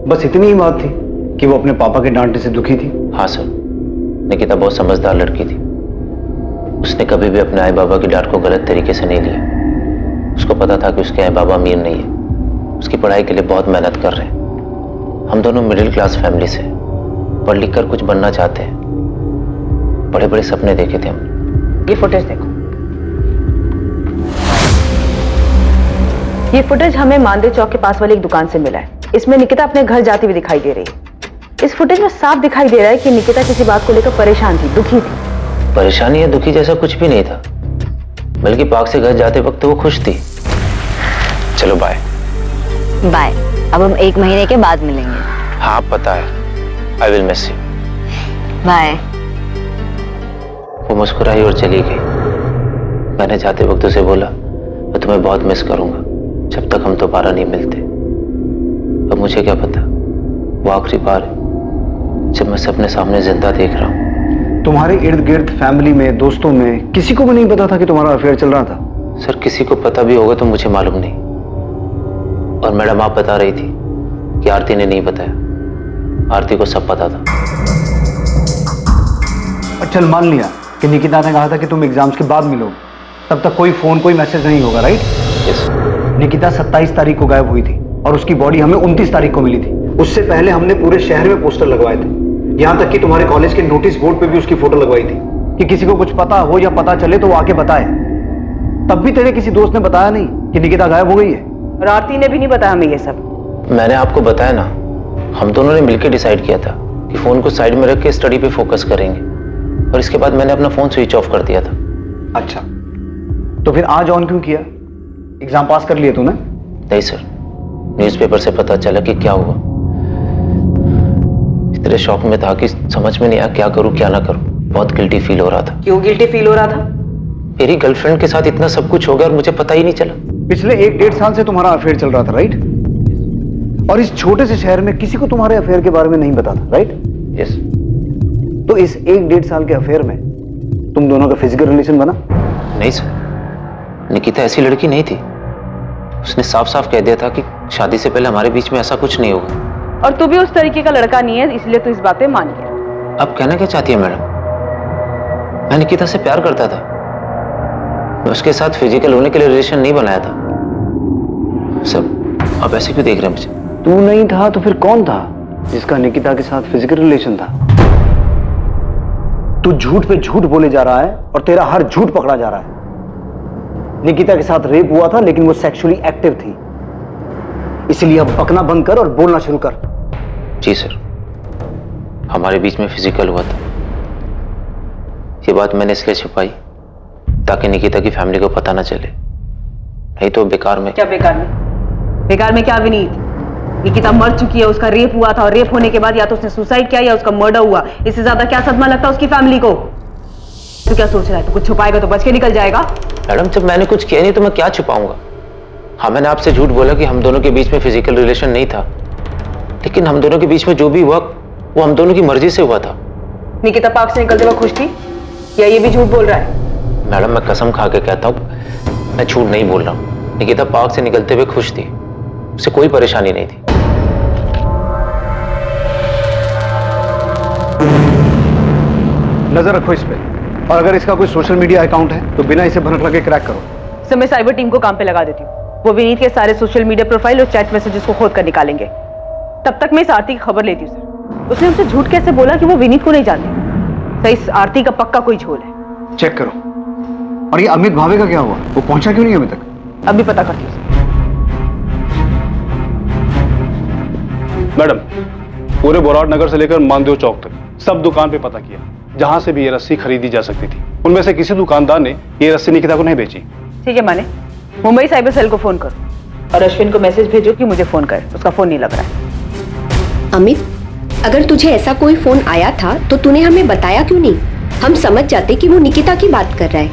बस इतनी ही बात थी कि वो अपने पापा के डांटने से दुखी थी? हाँ सर, निकिता बहुत समझदार लड़की थी। उसने कभी भी अपने आई बाबा की डांट को गलत तरीके से नहीं लिया। उसको पता था कि उसके आई बाबा अमीर नहीं है, उसकी पढ़ाई के लिए बहुत मेहनत कर रहे हैं। हम दोनों मिडिल क्लास फैमिली से, पढ़ लिख कर कुछ बनना चाहते हैं। बड़े बड़े सपने देखे थे हम। ये फुटेज देखो। ये फुटेज हमें मानदेव चौक के पास वाली एक दुकान से मिला है। इसमें निकिता अपने घर जाती हुई दिखाई दे रही है। इस फुटेज में साफ दिखाई दे रहा है कि निकिता किसी बात को लेकर परेशान थी, दुखी थी। परेशानी या दुखी जैसा कुछ भी नहीं था, बल्कि पार्क से घर जाते वक्त वो खुश थी। चलो बाय। बाय। अब हम 1 महीने के बाद मिलेंगे। हाँ पता है, I will miss you. Bye. वो मुस्कुराई और चली गई। मैंने जाते वक्त उसे बोला, मैं तुम्हें बहुत मिस करूंगा जब तक हम दोबारा नहीं मिलते। अब मुझे क्या पता, वो आखिरी बार है जब मैं सबने सामने जिंदा देख रहा हूँ। तुम्हारे इर्द गिर्द फैमिली में, दोस्तों में किसी को भी नहीं पता था कि तुम्हारा अफेयर चल रहा था? सर किसी को पता भी होगा तो मुझे मालूम नहीं। और मैडम आप बता रही थी कि आरती ने नहीं बताया। आरती को सब पता था। और चल मान लिया कि निकिता ने कहा था कि तुम एग्जाम्स के बाद मिलोगे, तब तक कोई फोन कोई मैसेज नहीं होगा, राइट? यस। निकिता 27 तारीख को गायब हुई थी और उसकी बॉडी हमें 29 तारीख को मिली थी। उससे पहले हमने पूरे शहर में पोस्टर लगवाए थे, यहाँ तक कि तुम्हारे कॉलेज के नोटिस बोर्ड पे भी उसकी फोटो लगवाई थी कि किसी को कुछ पता हो या पता चले तो वो आके बताए। तब भी तेरे किसी दोस्त ने बताया नहीं कि निकिता गायब हो गई है? और आरती ने भी नहीं बताया हमें ये सब। मैंने आपको बताया ना, हम दोनों ने मिलकर डिसाइड किया था कि फोन को साइड में रख के स्टडी पे फोकस करेंगे, और इसके बाद मैंने अपना फोन स्विच ऑफ कर दिया था। अच्छा, तो फिर आज ऑन क्यों किया? एग्जाम पास कर लिए तूने? नहीं सर, न्यूज़पेपर से पता चला कि क्या हुआ। इतने शौक में था कि समझ में नहीं आया क्या करूं क्या ना करूं। बहुत गिल्टी फील हो रहा था। क्यों गिल्टी फील हो रहा था? मेरी गर्लफ्रेंड के साथ इतना सब कुछ हो गया और मुझे पता ही नहीं चला। पिछले 1-1.5 साल से तुम्हारा अफेयर चल रहा था, राइट? और इस छोटे से शहर में किसी को तुम्हारे अफेयर के बारे में नहीं पता था, राइट? यस। तो इस 1-1.5 साल के अफेयर में तुम दोनों का फिजिकल रिलेशन बना? नहीं सर, निकिता ऐसी लड़की नहीं थी। उसने साफ साफ कह दिया था कि शादी से पहले हमारे बीच में ऐसा कुछ नहीं होगा। और तू भी उस तरीके का लड़का नहीं है, इसलिए तू इस बात पे मान गया। अब कहना क्या चाहती है मैडम? मैं निकिता से प्यार करता था, मैं उसके साथ फिजिकल होने के लिए रिलेशन नहीं बनाया था। सब आप ऐसे क्यों देख रहे हैं मुझे? तू नहीं था तो फिर कौन था जिसका निकिता के साथ फिजिकल रिलेशन था? तू झूठ पे झूठ बोले जा रहा है और तेरा हर झूठ पकड़ा जा रहा है। निकिता के साथ रेप हुआ था लेकिन वो सेक्सुअली एक्टिव थी, इसलिए अब बकना बंद कर और बोलना शुरू कर। जी सर, हमारे बीच में फिजिकल हुआ था। ये बात मैंने इसलिए छुपाई ताकि निकिता की फैमिली को पता ना चले, नहीं तो बेकार में। क्या बेकार में? बेकार में क्या विनीत? निकिता मर चुकी है, उसका रेप हुआ था और रेप होने के बाद या तो उसने सुसाइड किया या उसका मर्डर हुआ। इससे ज्यादा क्या सदमा लगता है उसकी फैमिली को? तू क्या सोच रहा है? तू कुछ छुपाएगा तो बच के निकल जाएगा? मैडम, जब मैंने कुछ किया नहीं तो मैं क्या छुपाऊंगा? हाँ, मैंने आपसे झूठ बोला कि हम दोनों के बीच में फिजिकल रिलेशन नहीं था, लेकिन हम दोनों के बीच में जो भी हुआ वो हम दोनों की मर्जी से हुआ था। निकिता पार्क से निकलते वक्त खुश थी या ये भी झूठ बोल रहा है? मैडम, मैं कसम खा के कहता हूँ मैं झूठ नहीं बोल रहा हूँ। निकिता पार्क से निकलते हुए खुश थी, उसे कोई परेशानी नहीं थी। नजर रखो इस पे, और अगर इसका कोई सोशल मीडिया अकाउंट है तो बिना इसे भनक लगे क्रैक करो। सर, मैं साइबर टीम को काम पे लगा देती हूँ। वो विनीत के सारे सोशल मीडिया प्रोफाइल और चैट मैसेजेस को खोद कर निकालेंगे। तब तक मैं इस आरती की खबर लेती हूँ। सर, उसने हमसे झूठ कैसे बोला कि वो विनीत को नहीं जानती? सर, इस आरती का पक्का कोई झोल है। चेक करो। और ये अमित भावे का क्या हुआ? वो पहुंचा क्यों नहीं अभी तक? अभी पता करती हूँ। मैडम, पूरे बोराट नगर से लेकर मानदेव चौक तक सब दुकान पे पता किया, जहां से भी ये रस्सी खरीदी जा सकती थी। उनमें से किसी दुकानदार ने ये रस्सी निकिता को नहीं बेची। ठीक है, माने मुंबई साइबर सेल को फोन करो और अश्विन को मैसेज भेजो कि मुझे फोन करे। उसका फोन नहीं लग रहा है। अमित, अगर तुझे ऐसा कोई फोन आया था तो तूने हमें बताया क्यों नहीं? हम समझ जाते कि वो निकिता की बात कर रहा है।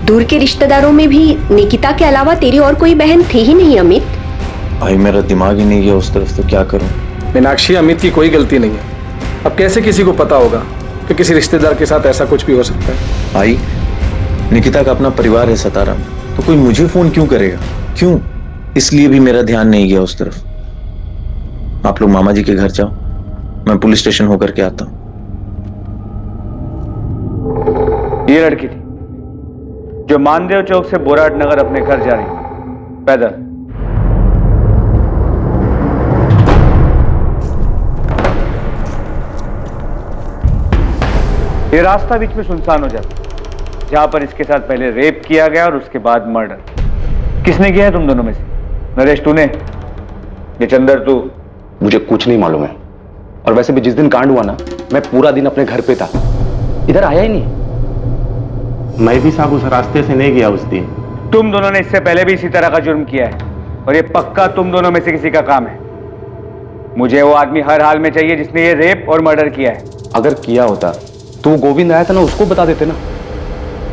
दूर के रिश्तेदारों में भी निकिता के अलावा तेरी और कोई बहन थी ही नहीं। अमित भाई, मेरा दिमाग ही नहीं गया उस तरफ, तो क्या करूं? मीनाक्षी, अमित की कोई गलती नहीं है। अब कैसे किसी को पता होगा कि किसी रिश्तेदार के साथ ऐसा कुछ भी हो सकता है? भाई, निकिता का अपना परिवार है सतारा में, तो कोई मुझे फोन क्यों करेगा? क्यों? इसलिए भी मेरा ध्यान नहीं गया उस तरफ। आप लोग मामा जी के घर जाओ, मैं पुलिस स्टेशन होकर के आता हूं। ये लड़की थी जो मानदेव चौक से बोराट नगर अपने घर जा रही थी पैदल। ये रास्ता बीच में सुनसान हो जाता, जहां पर इसके साथ पहले रेप किया गया और उसके बाद मर्डर। किसने किया है तुम दोनों में से? नरेश, तूने? ये चंदर, तू? मुझे कुछ नहीं मालूम है। और वैसे भी जिस दिन कांड हुआ ना, मैं पूरा दिन अपने घर पे था, इधर आया ही नहीं। मैं भी साहब उस रास्ते से नहीं गया उस दिन। तुम दोनों ने इससे पहले भी इसी तरह का जुर्म किया है और ये पक्का तुम दोनों में से किसी का काम है। मुझे वो आदमी हर हाल में चाहिए जिसने ये रेप और मर्डर किया है। अगर किया होता तो वो गोविंद आया था ना, उसको बता देते ना।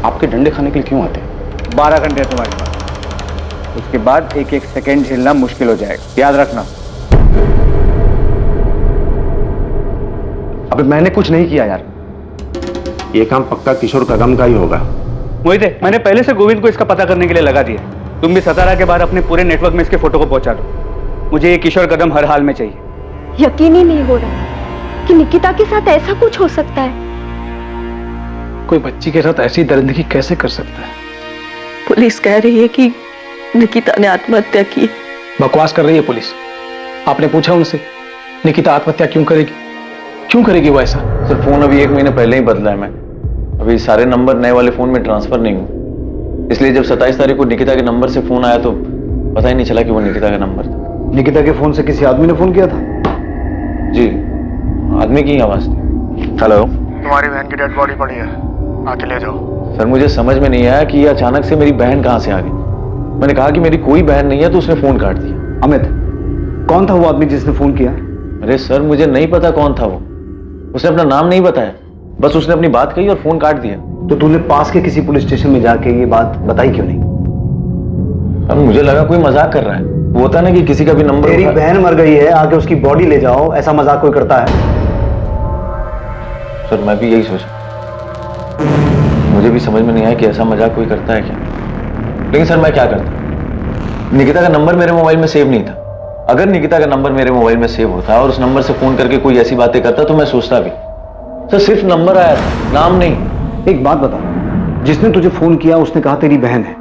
आपके डंडे खाने के लिए क्यों आते? 12 घंटे तुम्हारे पास, उसके बाद एक एक सेकंड झेलना मुश्किल हो जाएगा, याद रखना। अबे मैंने कुछ नहीं किया यार। ये काम पक्का किशोर कदम का ही होगा। मोहित, मैंने पहले से गोविंद को इसका पता करने के लिए लगा दिया। तुम भी सतारा के बाद अपने पूरे नेटवर्क में इसके फोटो को पहुंचा दो। मुझे ये किशोर कदम हर हाल में चाहिए। यकीन ही नहीं हो रहा कि निकिता के साथ ऐसा कुछ हो सकता है। कोई बच्ची के साथ ऐसी दरिंदगी कैसे कर सकता है? पुलिस कह रही है कि निकिता ने आत्महत्या की। बकवास कर रही है पुलिस। आपने पूछा उनसे निकिता आत्महत्या क्यों करेगी? क्यों करेगी वो ऐसा? सर, फोन अभी 1 महीने पहले ही बदला है। मैं अभी सारे नंबर नए वाले फोन में ट्रांसफर नहीं हूँ, इसलिए जब 27 तारीख को निकिता के नंबर से फोन आया तो पता ही नहीं चला कि वो निकिता का नंबर था। निकिता के फोन से किसी आदमी ने फोन किया था? जी, आदमी की आवाज थी। हेलो, तुम्हारी बहन की डेड बॉडी पड़ी है, आके ले जाओ। सर, मुझे समझ में नहीं आया कि ये अचानक से मेरी बहन कहाँ से आ गई। मैंने कहा कि मेरी कोई बहन नहीं है तो उसने फोन काट दिया। अमित, कौन था वो आदमी जिसने फोन किया? अरे सर, मुझे नहीं पता कौन था वो। उसने अपना नाम नहीं बताया, बस उसने अपनी बात कही और फोन काट दिया। तो तूने पास के किसी पुलिस स्टेशन में जाके ये बात बताई क्यों नहीं? अब मुझे लगा कोई मजाक कर रहा है। वो होता ना कि किसी का भी नंबर। तेरी बहन मर गई है, आके उसकी बॉडी ले जाओ, ऐसा मजाक कोई करता है? सर मैं भी यही सोचा, मुझे भी समझ में नहीं आया कि ऐसा मजाक कोई करता है क्या। लेकिन सर मैं क्या करता, निकिता का नंबर मेरे मोबाइल में सेव नहीं था। अगर निकिता का नंबर मेरे मोबाइल में सेव होता और उस नंबर से फोन करके कोई ऐसी बातें करता तो मैं सोचता भी। सर सिर्फ नंबर आया था, नाम नहीं। एक बात बता, जिसने तुझे फोन किया उसने कहा तेरी बहन है,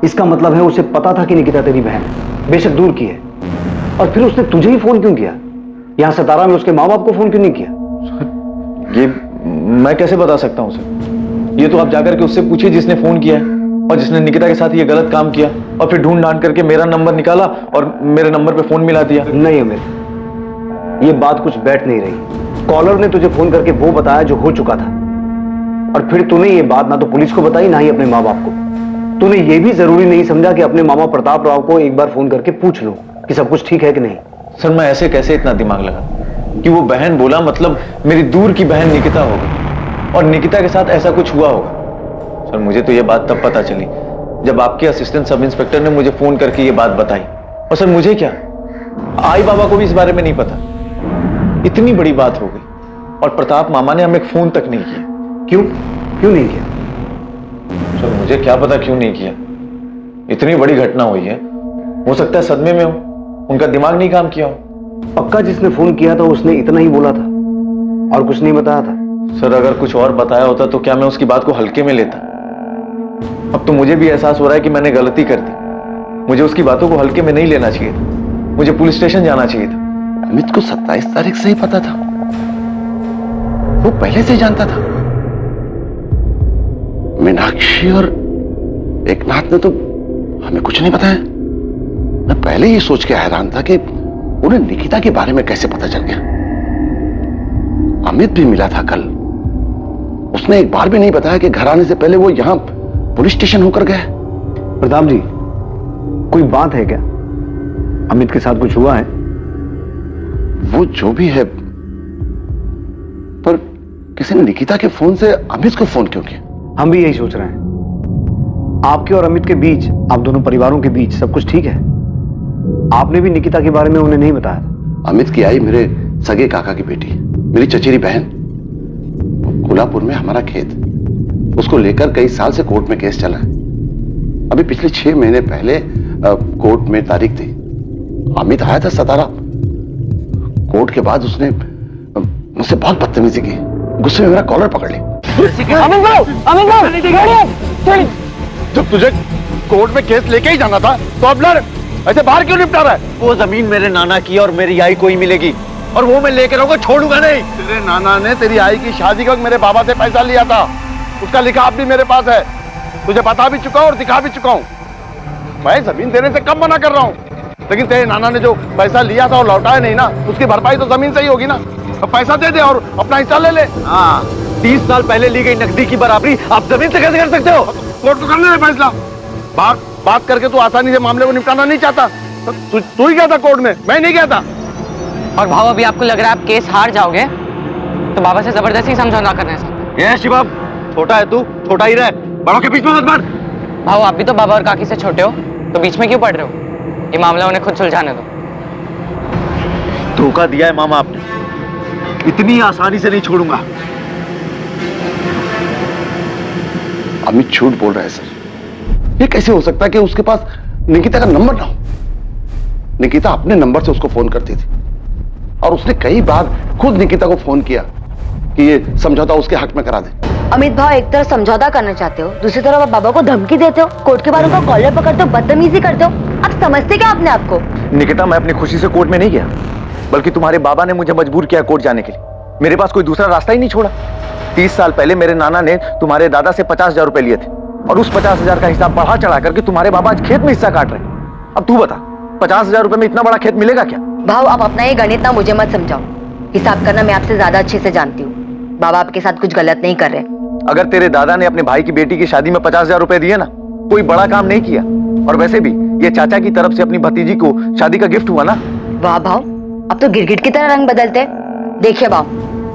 इसका मतलब है उसे पता था कि निकिता तेरी बहन है, बेशक दूर की है, और फिर उसने तुझे ही फोन क्यों किया? यहां सतारा में उसके माँ बाप को फोन क्यों नहीं किया? ये मैं कैसे बता सकता हूं सर? ये तो आप जाकर के उससे पूछिए जिसने फोन किया है और जिसने निकिता के साथ ये गलत काम किया और फिर ढूंढ ढांड करके मेरा नंबर निकाला और मेरे नंबर पे फोन मिला दिया। नहीं अमित, ये बात कुछ बैठ नहीं रही। कॉलर ने तुझे फोन करके वो बताया जो हो चुका था, और फिर तूने ये बात ना तो पुलिस को बताई ना ही अपने माँ बाप को। तूने ये भी जरूरी नहीं समझा कि अपने मामा प्रताप राव को एक बार फोन करके पूछ लो कि सब कुछ ठीक है कि नहीं। सर मैं ऐसे कैसे इतना दिमाग लगा कि वो बहन बोला मतलब मेरी दूर की बहन निकिता होगी और निकिता के साथ ऐसा कुछ हुआ होगा। सर मुझे तो ये बात तब पता चली जब आपके असिस्टेंट सब इंस्पेक्टर ने मुझे फोन करके ये बात बताई। और सर मुझे क्या, आई बाबा को भी इस बारे में नहीं पता। इतनी बड़ी बात हो गई और प्रताप मामा ने हमें फोन तक नहीं किया। क्यों नहीं किया? सर मुझे क्या पता क्यों नहीं किया। इतनी बड़ी घटना हुई है, हो सकता है सदमे में हो, उनका दिमाग नहीं काम किया हो। पक्का जिसने फोन किया था उसने इतना ही बोला था और कुछ नहीं बताया था? सर अगर कुछ और बताया होता तो क्या मैं उसकी बात को हल्के में लेता? अब तो मुझे भी एहसास हो रहा है कि मैंने गलती कर दी। मुझे उसकी बातों को हल्के में नहीं लेना चाहिए था, मुझे पुलिस स्टेशन जाना चाहिए था। अमित को 27 तारीख से ही पता था, वो पहले से ही जानता था। मीनाक्षी और एकनाथ ने तो हमें कुछ नहीं बताया। मैं पहले ही सोच के हैरान था कि उन्हें निकिता के बारे में कैसे पता चल गया। अमित भी मिला था कल, उसने एक बार भी नहीं बताया कि घर आने से पहले वो यहां पुलिस स्टेशन होकर गया। प्रताप जी, कोई बात है क्या? अमित के साथ कुछ हुआ है? वो जो भी है, पर किसी ने निकिता के फोन से अमित को फोन क्यों किया? हम भी यही सोच रहे हैं। आपके और अमित के बीच, आप दोनों परिवारों के बीच सब कुछ ठीक है? आपने भी निकिता के बारे में उन्हें नहीं बताया था? अमित की आई मेरे सगे काका की बेटी, मेरी चचेरी बहन। कोल्हापुर में हमारा खेत, उसको लेकर कई साल से कोर्ट में केस चला है। अभी पिछले 6 महीने पहले कोर्ट में तारीख थी। अमित आया था सतारा। कोर्ट के बाद उसने मुझसे बहुत बदतमीजी की, गुस्से में मेरा कॉलर पकड़ लिया। जब तुझे कोर्ट में केस लेके ही जाना था तो अब लड़, ऐसे बाहर क्यों निपटा रहा है? वो जमीन मेरे नाना की और मेरी आई को ही मिलेगी और वो मैं लेकर आऊंगा, छोड़ूंगा नहीं। तेरे नाना ने तेरी आई की शादी का मेरे बाबा से पैसा लिया था, उसका लिखाव भी मेरे पास है। तुझे बता भी चुका हूं और दिखा भी चुका हूं। मैं जमीन देने से कब मना कर रहा हूं, लेकिन तेरे नाना ने जो पैसा लिया था और लौटाया नहीं ना, उसकी भरपाई तो जमीन से ही होगी ना। अब पैसा दे दे और अपना हिस्सा ले ले। हाँ, 30 साल पहले ली गई नकदी की बराबरी आप जमीन से कैसे कर सकते हो? कोर्ट को करने दे फैसला। बात करके तू आसानी से मामले को निपटाना नहीं चाहता। तू ही गया था कोर्ट में, मैं नहीं गया था। और भाव अभी आपको लग रहा है आप केस हार जाओगे तो बाबा से जबरदस्ती समझौता करने से। ये शिवम, छोटा है तू, छोटा ही रहे, बड़ों के बीच में मत बढ़। भाव आप भी तो बाबा और काकी से छोटे हो, तो बीच में क्यों पड़ रहे हो? ये मामला उन्हें खुद सुलझाने दो। धोखा दिया है मामा आपने, इतनी आसानी से नहीं छोड़ूंगा। अमित झूठ बोल रहा है सर। ये कैसे हो सकता है कि उसके पास निकिता का नंबर ना हो? निकिता अपने नंबर से उसको फोन करती थी और उसने कई बार खुद निकिता को फोन किया कि ये समझौता उसके हक में करा दे। अमित भाव, एक तरफ समझौता करना चाहते हो, दूसरी तरफ आप बाबा को धमकी देते हो, कोर्ट के बाद उनका कॉलर पकड़ते हो, बदतमीजी करते हो। आप समझते क्या अपने आप को? निकिता, मैं अपनी खुशी से कोर्ट में नहीं गया, बल्कि तुम्हारे बाबा ने मुझे मजबूर किया कोर्ट जाने के लिए। मेरे पास कोई दूसरा रास्ता ही नहीं छोड़ा। 30 साल पहले मेरे नाना ने तुम्हारे दादा से 50,000 रुपए लिए थे और उस 50,000 का हिसाब बढ़ा चढ़ा करके तुम्हारे बाबा आज खेत में हिस्सा काट रहे। अब तू बता, 50,000 रुपए में इतना बड़ा खेत मिलेगा क्या? भाव, आप अपना ये गणित ना मुझे मत समझाओ। हिसाब करना मैं आपसे ज्यादा अच्छे से जानती हूँ। बाबा आपके साथ कुछ गलत नहीं कर रहे। अगर तेरे दादा ने अपने भाई की बेटी की शादी में 50,000 रुपए दिए ना, कोई बड़ा काम नहीं किया। और वैसे भी ये चाचा की तरफ से अपनी भतीजी को शादी का गिफ्ट हुआ ना। वाह भाव, अब तो गिरगिट की तरह रंग बदलते। देखिए भाव,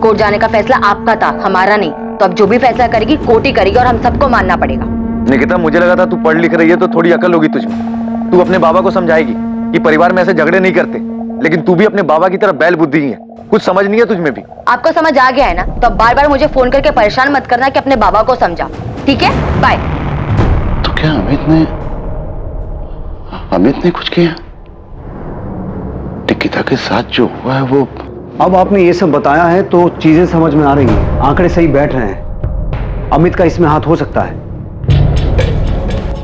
कोर्ट जाने का फैसला आपका था, हमारा नहीं। तो अब जो भी फैसला करेगी कोर्ट ही करेगी और हम सबको मानना पड़ेगा। निकिता, मुझे लगा था तू पढ़ लिख रही है तो थोड़ी अकल होगी तुझमें। तू अपने बाबा को समझाएगी कि परिवार में ऐसे झगड़े नहीं करते। लेकिन तू भी अपने बाबा की तरह बैल बुद्धि ही है, कुछ समझ नहीं है तुझमें भी। आपको समझ आ गया है ना, तो अब बार बार मुझे फोन करके परेशान मत करना कि अपने बाबा को समझा, ठीक है? बाय। तो क्या अमित ने कुछ किया? निकिता के साथ जो हुआ है वो... अब आपने ये सब बताया है तो चीजें समझ में आ रही हैं, आंकड़े सही बैठ रहे हैं। अमित का इसमें हाथ हो सकता है।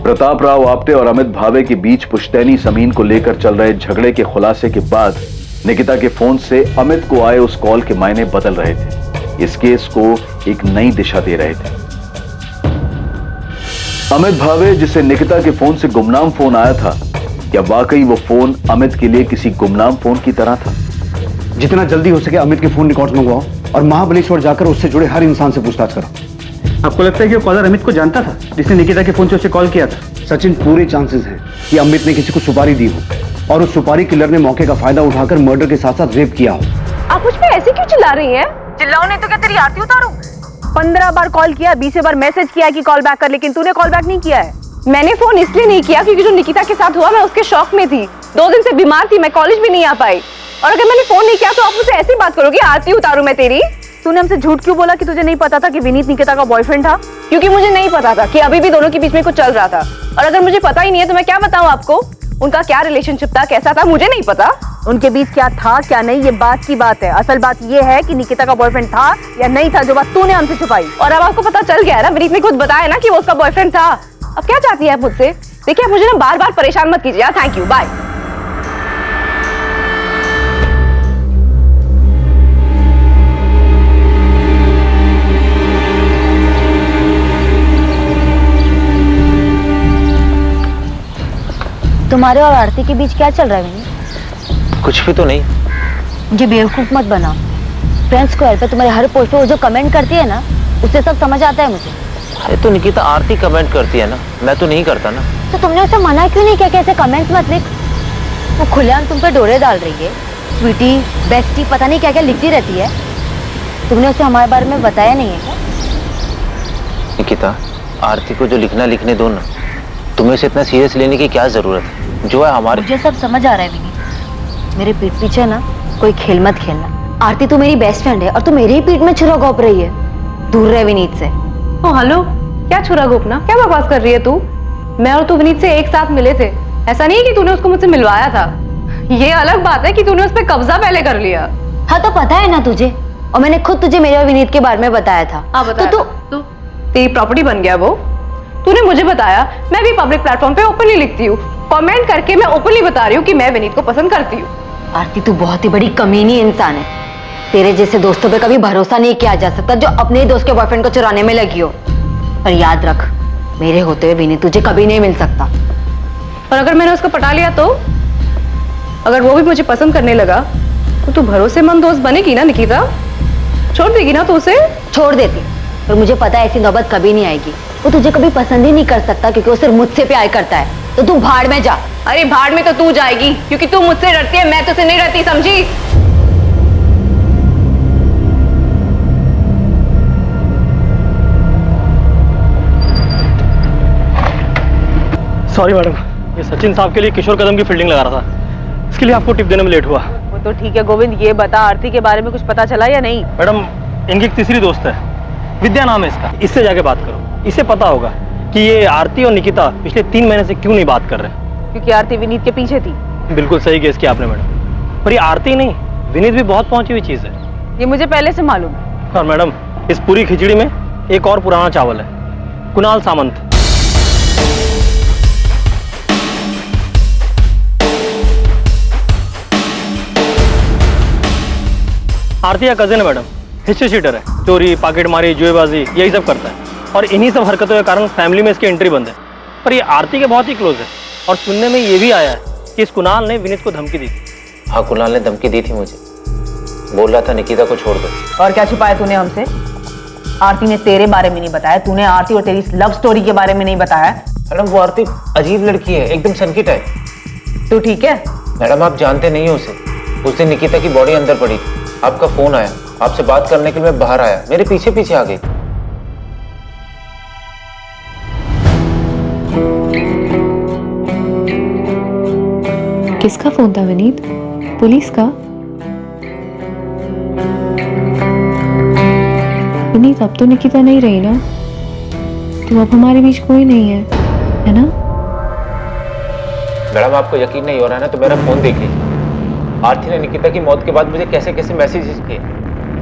प्रताप राव आप्टे और अमित भावे के बीच पुश्तैनी जमीन को लेकर चल रहे झगड़े के खुलासे के बाद निकिता के फोन से अमित को आए उस कॉल के मायने बदल रहे थे, इस केस को एक नई दिशा दे रहे थे। अमित भावे जिसे निकिता के फोन से गुमनाम फोन आया था, क्या वाकई वो फोन अमित के लिए किसी गुमनाम फोन की तरह था? जितना जल्दी हो सके अमित के फोन रिकॉर्ड्स मंगवाओ और महाबलेश्वर जाकर उससे जुड़े हर इंसान से पूछताछ करो। आपको लगता है कि वो कॉलर अमित को जानता था जिसने निकिता के फोन से उसे कॉल किया था? सचिन, पूरे चांसेस हैं कि अमित ने किसी को सुपारी दी हो और उस सुपारी किलर ने मौके का फायदा उठाकर मर्डर के साथ साथ रेप किया हो। आप मुझ पे ऐसे क्यों चिल्ला रही हैं? चिल्लाओ नहीं तो क्या तेरी आरती उतारूं? 15 बार कॉल किया, 20 बार मैसेज किया कि कॉल बैक कर, लेकिन तूने कॉल बैक नहीं किया है। मैंने फोन इसलिए नहीं किया क्योंकि जो निकिता के साथ हुआ मैं उसके शौक में थी, 2 दिन से बीमार थी, मैं कॉलेज भी नहीं आ पाई। और अगर मैंने फोन नहीं किया तो आप मुझसे ऐसी बात करोगे, आरती उतारूं मैं तेरी? तूने हमसे झूठ क्यों बोला कि तुझे नहीं पता था कि विनीत निकिता का बॉयफ्रेंड था? क्योंकि मुझे नहीं पता था कि अभी भी दोनों के बीच में कुछ चल रहा था, और अगर मुझे पता ही नहीं है तो मैं क्या बताऊं आपको? उनका क्या रिलेशनशिप था, कैसा था, मुझे नहीं पता। उनके बीच क्या था क्या नहीं ये बात की बात है, असल बात ये है कि निकिता का बॉयफ्रेंड था या नहीं था, जो बात तूने हमसे छुपाई। और अब आपको पता चल गया है ना, विनीत ने खुद बताया ना कि वो उसका बॉयफ्रेंड था। अब क्या चाहती है आप मुझसे? देखिए, आप मुझे ना बार बार परेशान मत कीजिए। Thank you, bye. तुम्हारे और आरती के बीच क्या चल रहा है विनीत? कुछ भी तो नहीं। मुझे बेवकूफ मत बना। फ्रेंड्स स्क्वायर पे तुम्हारे हर पोस्ट पे वो जो कमेंट करती है ना, उससे सब समझ आता है मुझे। अरे तो निकिता आरती कमेंट करती है ना, मैं तो नहीं करता ना। तो तुमने उसे मना क्यों नहीं किया कि ऐसे कमेंट्स मत लिख? वो खुलेआम तुम पे डोरे डाल रही है, स्वीटी, बेस्टी, पता नहीं क्या क्या लिखती रहती है। तुमने उसे हमारे बारे में बताया नहीं है क्या? निकिता, आरती को जो लिखने दो ना, तुम्हें इसे इतना सीरियस लेने की क्या जरूरत है? जो है हमारे... मुझे सब समझ आ रहा है विनीत, मेरे पीठ पीछे ना कोई खेल मत खेलना। आरती तू मेरी बेस्ट फ्रेंड है और तू मेरी ही पीठ में छुरा घोंप रही है। दूर रहे विनीत से। ओ हेलो, क्या छुरा घोंपना? क्या बकवास कर रही है तू? मैं और तू विनीत से एक साथ मिले थे, ऐसा नहीं है कि तूने उसको मुझसे मिलवाया था। ये अलग बात है कि तूने उस पर कब्जा पहले कर लिया। हाँ तो पता है ना तुझे, और मैंने खुद तुझे मेरे और विनीत के बारे में बताया था। हाँ बताया। तो तेरी प्रॉपर्टी बन गया वो? तूने मुझे बताया, मैं भी पब्लिक प्लेटफॉर्म पे ओपनली लिखती हूँ, कमेंट करके मैं ओपनली बता रही हूँ कि मैं विनीत को पसंद करती हूँ। आरती तू बहुत ही बड़ी कमीनी इंसान है। तेरे जैसे दोस्तों पे कभी भरोसा नहीं किया जा सकता जो अपने ही दोस्त के बॉयफ्रेंड को चुराने में लगी हो। पर याद रख, मेरे होते हुए विनीत तुझे कभी नहीं मिल सकता। और अगर मैंने उसको पटा लिया तो? अगर वो भी मुझे पसंद करने लगा तो तू भरोसेमंद दोस्त बनेगी ना निकिता? छोड़ देगी ना तू उसे? छोड़ देती, पर मुझे पता है ऐसी नौबत कभी नहीं आएगी। वो तुझे कभी पसंद ही नहीं कर सकता क्योंकि वो सिर्फ मुझसे प्यार करता है। तो तू भाड़ में जा। अरे भाड़ में तो तू जाएगी क्योंकि तू मुझसे डरती है, मैं तुझसे नहीं डरती, समझी? सॉरी मैडम, ये सचिन साहब के लिए किशोर कदम की फील्डिंग लगा रहा था, इसके लिए आपको टिप देने में लेट हुआ। वो तो ठीक है गोविंद, ये बता आरती के बारे में कुछ पता चला या नहीं? मैडम, इनकी एक तीसरी दोस्त है, विद्या नाम है इसका, इससे जाके बात करो। इसे पता होगा कि ये आरती और निकिता पिछले 3 महीने से क्यों नहीं बात कर रहे। क्योंकि आरती विनीत के पीछे थी। बिल्कुल सही गेस किया आपने मैडम, पर ये आरती नहीं, विनीत भी बहुत पहुंची हुई चीज है। ये मुझे पहले से मालूम है। और मैडम, इस पूरी खिचड़ी में एक और पुराना चावल है, कुणाल सामंत। आरती का कजिन है मैडम, हिस्ट्री शीटर है, चोरी, पॉकेटमारी, जुएबाजी यही सब करता है, और इन्हीं सब हरकतों के कारण फैमिली में इसकी एंट्री बंद है। पर ये आरती के बहुत ही क्लोज है, और सुनने में ये भी आया है कि इस कुणाल ने विनीत को धमकी दी थी। हाँ, कुणाल ने धमकी दी थी मुझे, बोल रहा था निकिता को छोड़ दो। और क्या छुपाया तूने हमसे? आरती ने तेरे बारे में नहीं बताया, तूने आरती और तेरी लव स्टोरी के बारे में नहीं बताया। मैडम, वो आरती अजीब लड़की है, एकदम सनकी टाइप। तू ठीक है? मैडम, आप जानते नहीं हो उसे। उस दिन निकिता की बॉडी अंदर पड़ी थी, आपका फोन आया, आपसे बात करने के लिए मैं बाहर आया, मेरे पीछे पीछे आ गई। किसका फोन था विनीत? पुलिस का? विनीत, अब तो निकिता नहीं रही ना, तो अब हमारे बीच कोई नहीं है ना? मैडम, आपको यकीन नहीं हो रहा है ना तो मेरा फोन देखिए। आरती ने निकिता की मौत के बाद मुझे कैसे कैसे मैसेजेस किए,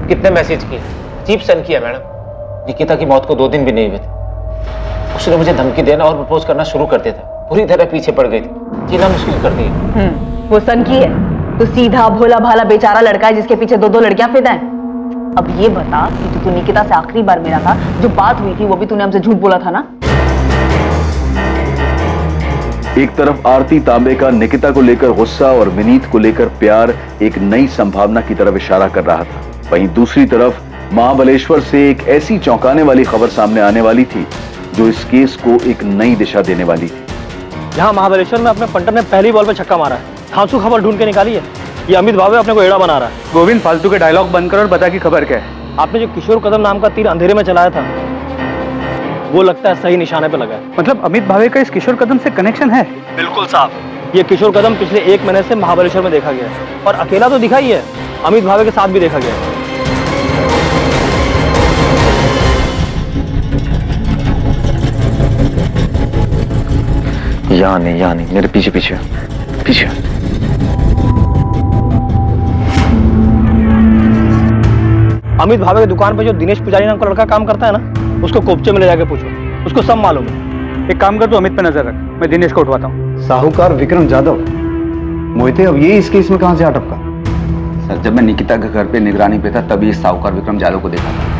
कितने मैसेज किए, चीप सन किया मैडम। निकिता की मौत को 2 दिन भी नहीं हुए थे, उसने मुझे धमकी देना और प्रपोज करना शुरू कर दिया था। पूरी तरह पीछे पड़ गई थी, जीना मुश्किल कर दिया। वो सन की है तो सीधा भोला भाला बेचारा लड़का है जिसके पीछे 2 लड़कियां फिदा हैं। अब ये बता कि तू निकिता से आखिरी बार मिला था, जो बात हुई थी वो भी तूने हमसे झूठ बोला था ना? एक तरफ आरती तांबे का निकिता को लेकर गुस्सा और विनीत को लेकर प्यार एक नई संभावना की तरफ इशारा कर रहा था, वहीं दूसरी तरफ महाबलेश्वर से एक ऐसी चौंकाने वाली खबर सामने आने वाली थी जो इस केस को एक नई दिशा देने वाली थी। यहाँ महाबलेश्वर में अपने पंटर ने पहली बॉल पे छक्का मारा है, धांसू खबर ढूंढ के निकाली है। ये अमित भावे अपने को एड़ा बना रहा है। गोविंद, फालतू के डायलॉग बंद कर और बता कि खबर क्या है। आपने जो किशोर कदम नाम का तीर अंधेरे में चलाया था, वो लगता है सही निशाने पे लगा है। मतलब अमित भावे का इस किशोर कदम से कनेक्शन है? बिल्कुल साफ। ये किशोर कदम पिछले 1 महीने से महाबलेश्वर में देखा गया है, और अकेला तो दिखा ही है, अमित भावे के साथ भी देखा गया है। यहाँ नहीं, मेरे पीछे पीछे पीछे। अमित भावे की दुकान पे जो दिनेश पुजारी नाम का लड़का काम करता है ना, उसको कोपचे में ले जाके पूछो, उसको सब मालूम है। एक काम कर, तू अमित पे नजर रख, मैं दिनेश को उठवाता हूँ। साहूकार विक्रम जाधव, मोहिते अब ये इस केस में कहां से आ टपका? सर, जब मैं निकिता के घर पे निगरानी पे था तभी इस साहूकार विक्रम जाधव को देखा था।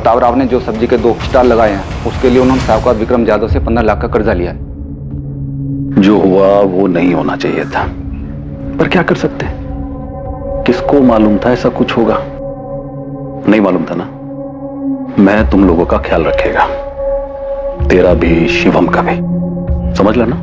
तावराव ने जो सब्जी के 2 स्टॉल लगाए हैं उसके लिए उन्होंने साहूकार विक्रम जाधव से 15 लाख का कर्जा लिया है। जो हुआ वो नहीं होना चाहिए था, पर क्या कर सकते हैं? किसको मालूम था ऐसा कुछ होगा? नहीं मालूम था ना। मैं तुम लोगों का ख्याल रखेगा, तेरा भी शिवम का भी, समझ लेना।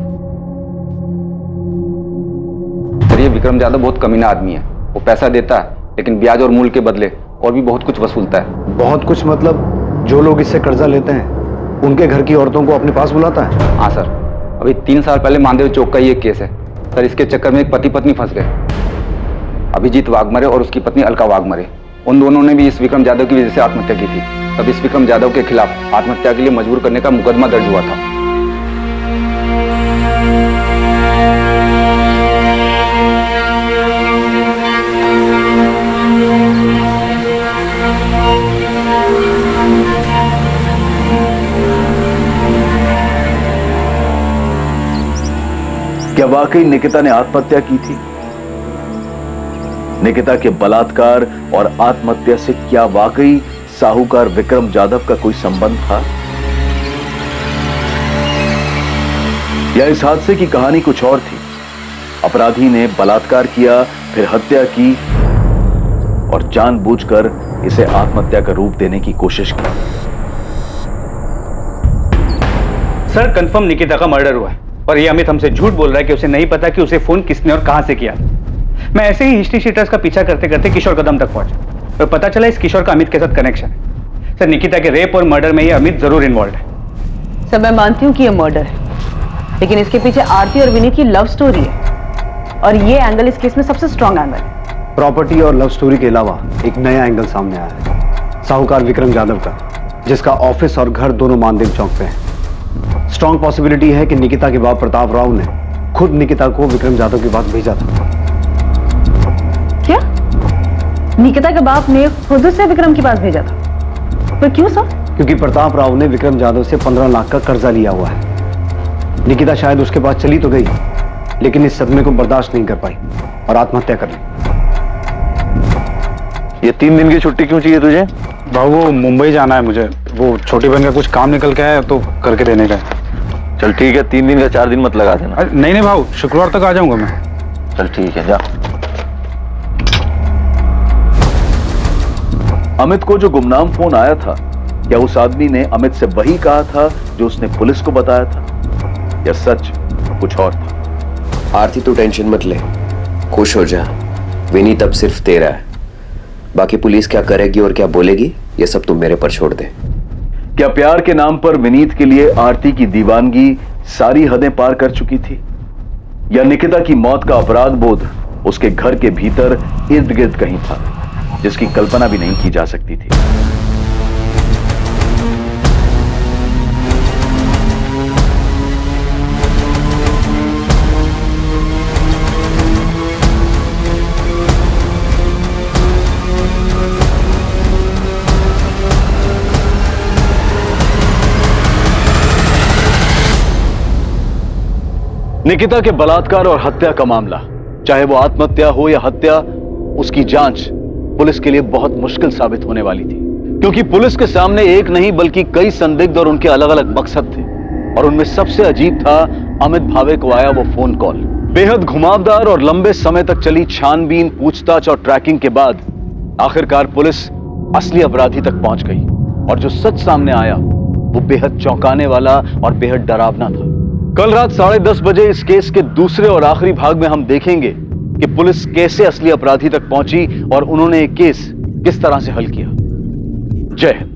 सर, ये विक्रम जाधव बहुत कमीना आदमी है। वो पैसा देता है लेकिन ब्याज और मूल के बदले और भी बहुत कुछ वसूलता है। बहुत कुछ मतलब जो लोग इससे कर्जा लेते हैं उनके घर की औरतों को अपने पास बुलाता है? हाँ सर, अभी 3 साल पहले मानदेव चौक का ये केस है सर। इसके चक्कर में एक पति पत्नी फंस गए, अभिजीत वाघमरे और उसकी पत्नी अलका वाघमरे। उन दोनों ने भी इस विक्रम जाधव की वजह से आत्महत्या की थी। तब इस विक्रम जाधव के खिलाफ आत्महत्या के लिए मजबूर करने का मुकदमा दर्ज हुआ था। क्या वाकई निकिता ने आत्महत्या की थी? निकिता के बलात्कार और आत्महत्या से क्या वाकई साहूकार विक्रम जाधव का कोई संबंध था? या इस हादसे की कहानी कुछ और थी? अपराधी ने बलात्कार किया, फिर हत्या की और जानबूझकर इसे आत्महत्या का रूप देने की कोशिश की। सर, कंफर्म निकिता का मर्डर हुआ है और ये अमित हमसे झूठ बोल रहा है कि उसे नहीं पता कि उसे फोन किसने और कहां से किया। मैं ऐसे ही हिस्ट्री शीटर्स का पीछा करते करते किशोर कदम तक पहुंचा और पता चला इस किशोर का अमित के साथ कनेक्शन है। सर, निकिता के रेप और मर्डर में ये अमित जरूर इन्वॉल्व है। सर, मैं मानती हूँ कि ये मर्डर है, लेकिन इसके पीछे आरती और विनीत की लव स्टोरी है, और ये एंगल इस केस में सबसे स्ट्रॉन्ग एंगल है। प्रॉपर्टी और लव स्टोरी के अलावा एक नया एंगल सामने आया है, साहूकार विक्रम जाधव का, जिसका ऑफिस और घर दोनों मानदेव चौक पे है। स्ट्रॉन्ग पॉसिबिलिटी है कि निकिता के बाप प्रताप राव ने खुद निकिता को विक्रम जाधव के पास भेजा था। क्या? निकिता के बाप ने खुद से विक्रम के पास भेजा था? पर क्यों सर? क्योंकि प्रताप राव ने विक्रम जाधव से 15 लाख का कर्जा लिया हुआ है। निकिता शायद उसके पास चली तो गई, लेकिन इस सदमे को बर्दाश्त नहीं कर पाई और आत्महत्या कर ली। ये 3 दिन की छुट्टी क्यों चाहिए तुझे? भाऊ, वो मुंबई जाना है मुझे, वो छोटी बहन का कुछ काम निकल के है तो करके देने का है। चल ठीक है, 3 दिन का 4 दिन मत लगा देना। नहीं नहीं भाऊ, शुक्रवार तक आ जाऊंगा मैं। चल ठीक है, जा। अमित को जो गुमनाम फोन आया था, क्या उस आदमी ने अमित से वही कहा था जो उसने पुलिस को बताया था, या सच कुछ और था? आरती, तू टेंशन मत ले, खुश हो जा। विनीत अब सिर्फ तेरा है, बाकी पुलिस क्या करेगी और क्या बोलेगी ये सब तुम मेरे पर छोड़ दे। क्या प्यार के नाम पर विनीत के लिए आरती की दीवानगी सारी हदें पार कर चुकी थी? या निकिता की मौत का अपराध बोध उसके घर के भीतर इर्द गिर्द कहीं था, जिसकी कल्पना भी नहीं की जा सकती थी। निकिता के बलात्कार और हत्या का मामला, चाहे वो आत्महत्या हो या हत्या, उसकी जांच पुलिस के लिए बहुत मुश्किल साबित होने वाली थी, क्योंकि पुलिस के सामने एक नहीं बल्कि कई संदिग्ध और उनके अलग अलग मकसद थे। और उनमें सबसे अजीब था अमित भावे को आया वो फोन कॉल। बेहद घुमावदार और लंबे समय तक चली छानबीन, पूछताछ और ट्रैकिंग के बाद आखिरकार पुलिस असली अपराधी तक पहुंच गई, और जो सच सामने आया वो बेहद चौंकाने वाला और बेहद डरावना था। कल रात 10:30 बजे इस केस के दूसरे और आखिरी भाग में हम देखेंगे कि पुलिस कैसे असली अपराधी तक पहुंची और उन्होंने एक केस किस तरह से हल किया। जय हिंद।